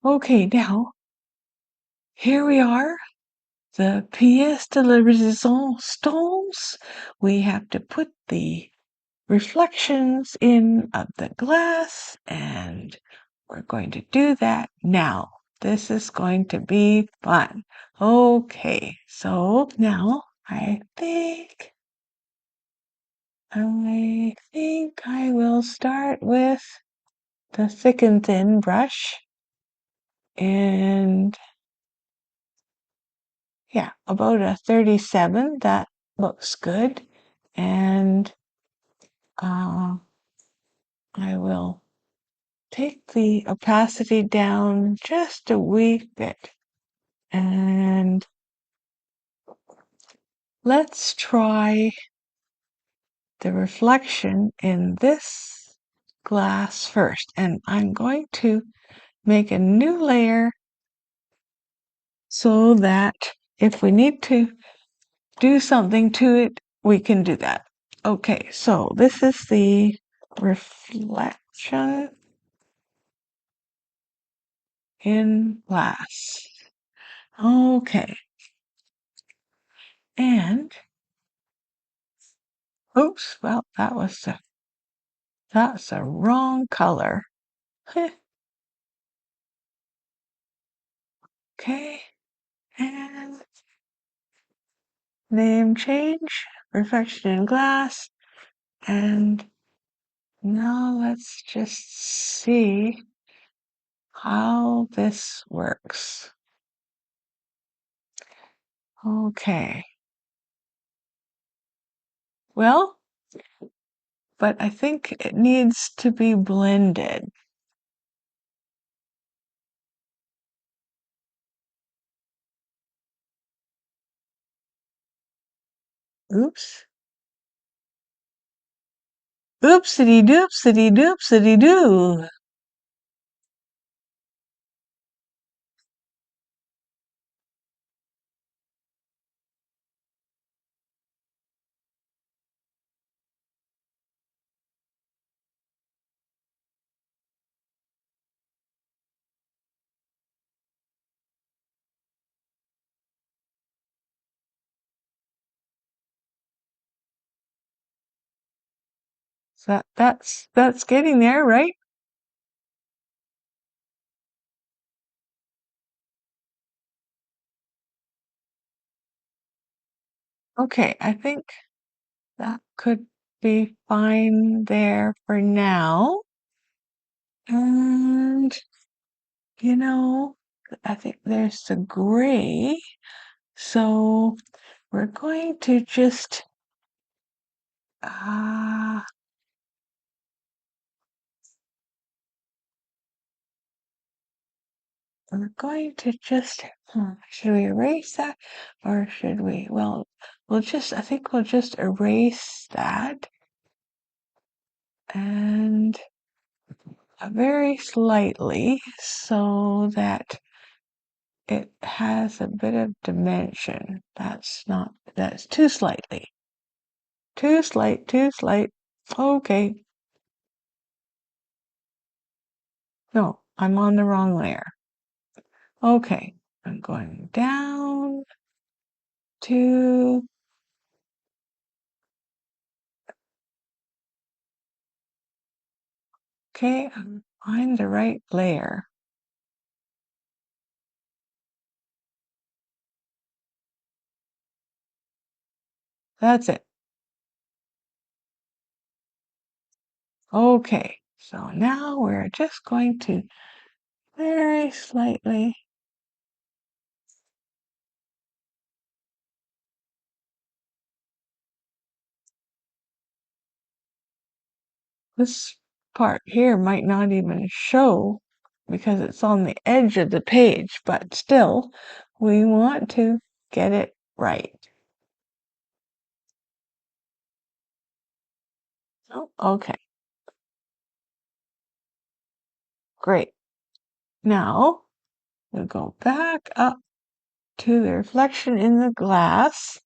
Okay, now here we are, the pièce de la résistance. We have to put the reflections in of the glass, and we're going to do that now. This is going to be fun. Okay, so now I think I will start with the thick and thin brush and Yeah, about a 37. That looks good. And I will take the opacity down just a wee bit. And let's try the reflection in this glass first. And I'm going to make a new layer so that if we need to do something to it, we can do that. Okay, so this is the reflection in glass. Okay, and oops, well, that's a wrong color. Okay, and name change, reflection in glass, and now let's just see how this works. Okay. Well, but I think it needs to be blended. Oops. Oopsity doopsity doopsity doo. So that's getting there, right? Okay, I think that could be fine there for now. And you know, I think there's the gray. So we're going to just uh we're going to just should we erase that or should we? Well, I think we'll just erase that and very slightly so that it has a bit of dimension. That's too slightly. Too slight. Okay. No, I'm on the wrong layer. Okay, I'm going down to, okay, I'm on the right layer. That's it. Okay, so now we're just going to very slightly this part here might not even show because it's on the edge of the page, but still, we want to get it right. Oh, okay, great. Now, we'll go back up to the reflection in the glass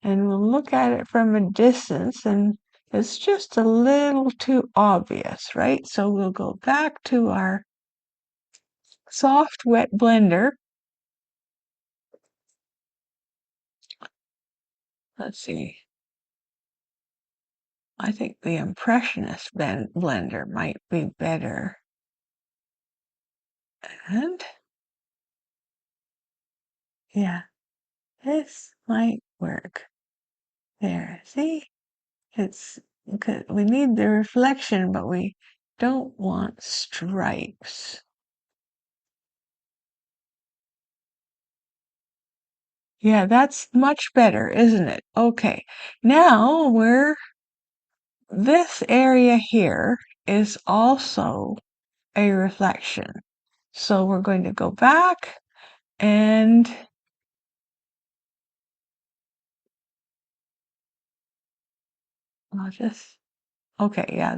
and we'll look at it from a distance and it's just a little too obvious, right? So we'll go back to our soft wet blender. Let's see. I think the Impressionist blender might be better. And yeah, this might work. There, see? It's we need the reflection, but we don't want stripes. Yeah, that's much better, isn't it? Okay, now this area here is also a reflection. So we're going to go back and I'll just, okay, yeah,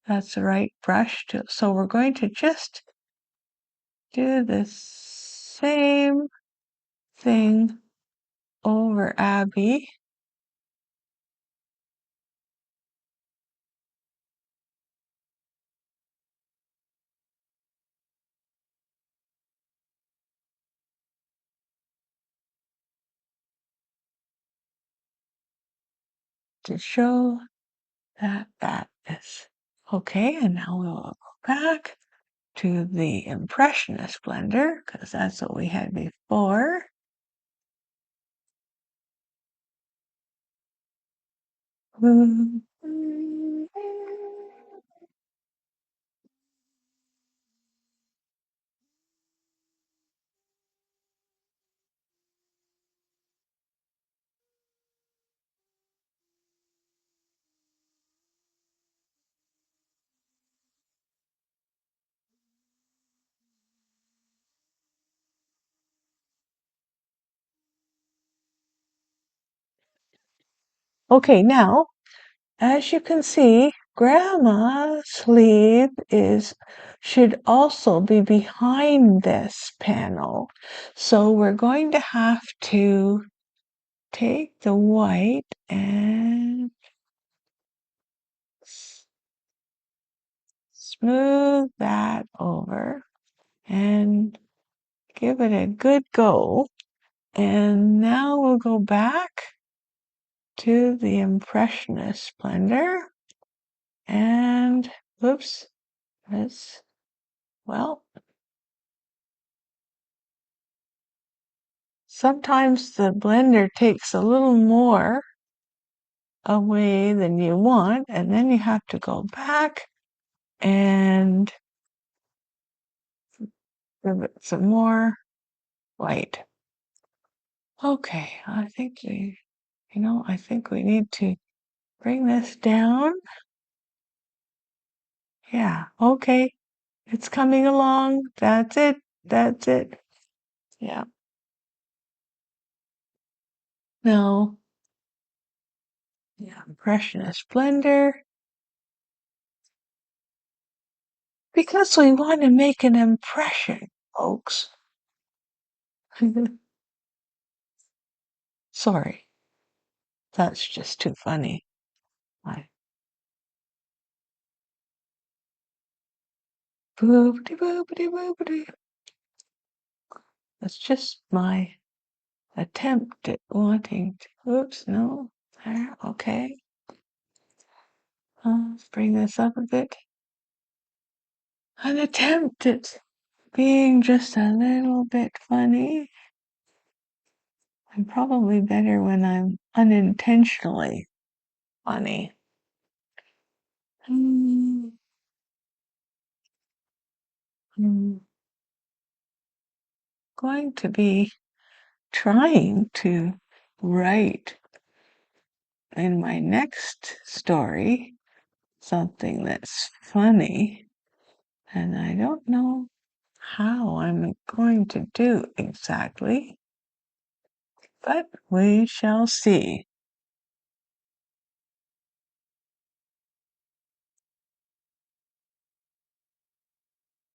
that's the right brush too. So we're going to just do the same thing over Abby. To show that that is okay. And now we'll go back to the Impressionist blender because that's what we had before. Okay, now as you can see, Grandma's sleeve should also be behind this panel. So we're going to have to take the white and smooth that over and give it a good go. And now we'll go back to the Impressionist blender and oops, that's well, sometimes the blender takes a little more away than you want, and then you have to go back and give it some more white. Okay, I think we need to bring this down. Yeah, okay, it's coming along. That's it. That's it. Yeah. Now, yeah, Impressionist blender. Because we want to make an impression, folks. Sorry, that's just too funny. I boopity boopity boopity. That's just my attempt at wanting to. Oops, no. There, okay. Let's bring this up a bit. An attempt at being just a little bit funny. I'm probably better when I'm unintentionally funny. Hmm. I'm going to be trying to write in my next story something that's funny, and I don't know how I'm going to do exactly, but we shall see.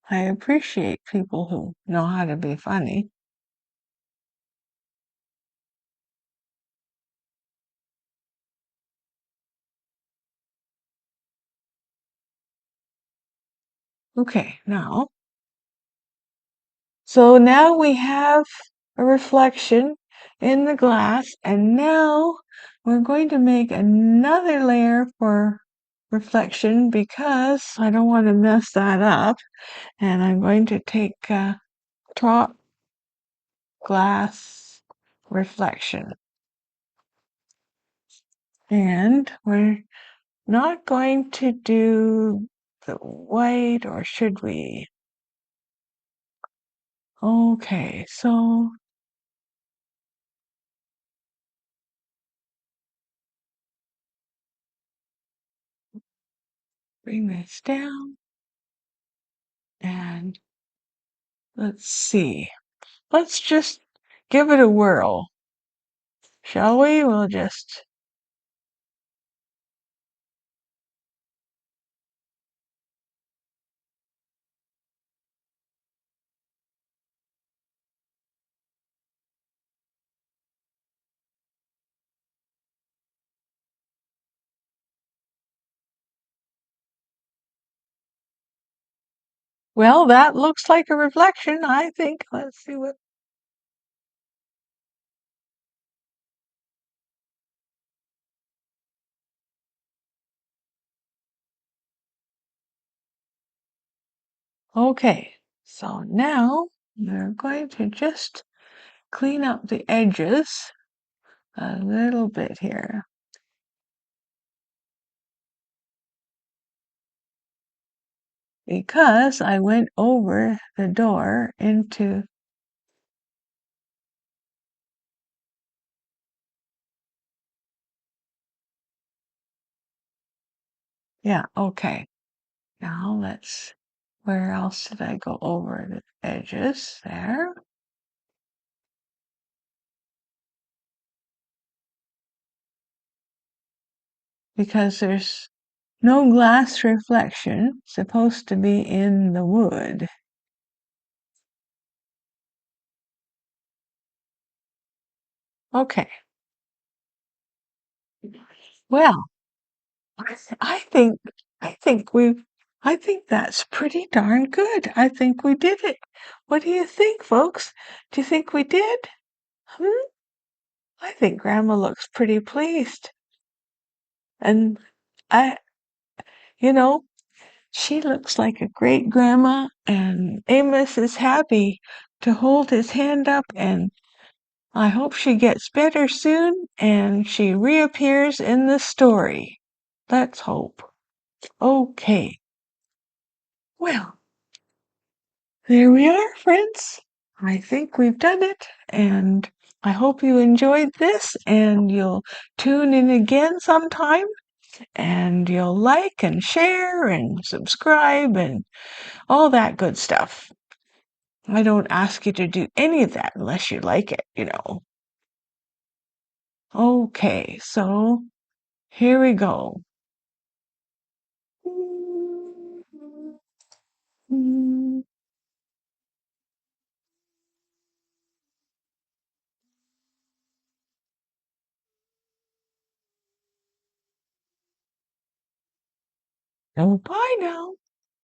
I appreciate people who know how to be funny. Okay, so now we have a reflection in the glass, and now we're going to make another layer for reflection because I don't want to mess that up. And I'm going to take top glass reflection. And we're not going to do the white, or should we? Okay, so bring this down and let's see. Let's just give it a whirl, shall we? We'll just. Well, that looks like a reflection, I think. Let's see what. Okay, so now we're going to just clean up the edges a little bit here. Because I went over the door into. Yeah, okay. Now let's. Where else did I go over the edges? There. Because there's no glass reflection supposed to be in the wood. Okay. Well, I think I think we've I think that's pretty darn good. I think we did it. What do you think, folks? Do you think we did? Hmm? I think Grandma looks pretty pleased. And I, you know, she looks like a great grandma, and Amos is happy to hold his hand up, and I hope she gets better soon and she reappears in the story. Let's hope. Okay. Well, there we are, friends. I think we've done it, and I hope you enjoyed this, and you'll tune in again sometime, and you'll like and share and subscribe and all that good stuff. I don't ask you to do any of that unless you like it. Okay, so here we go. Oh, bye now.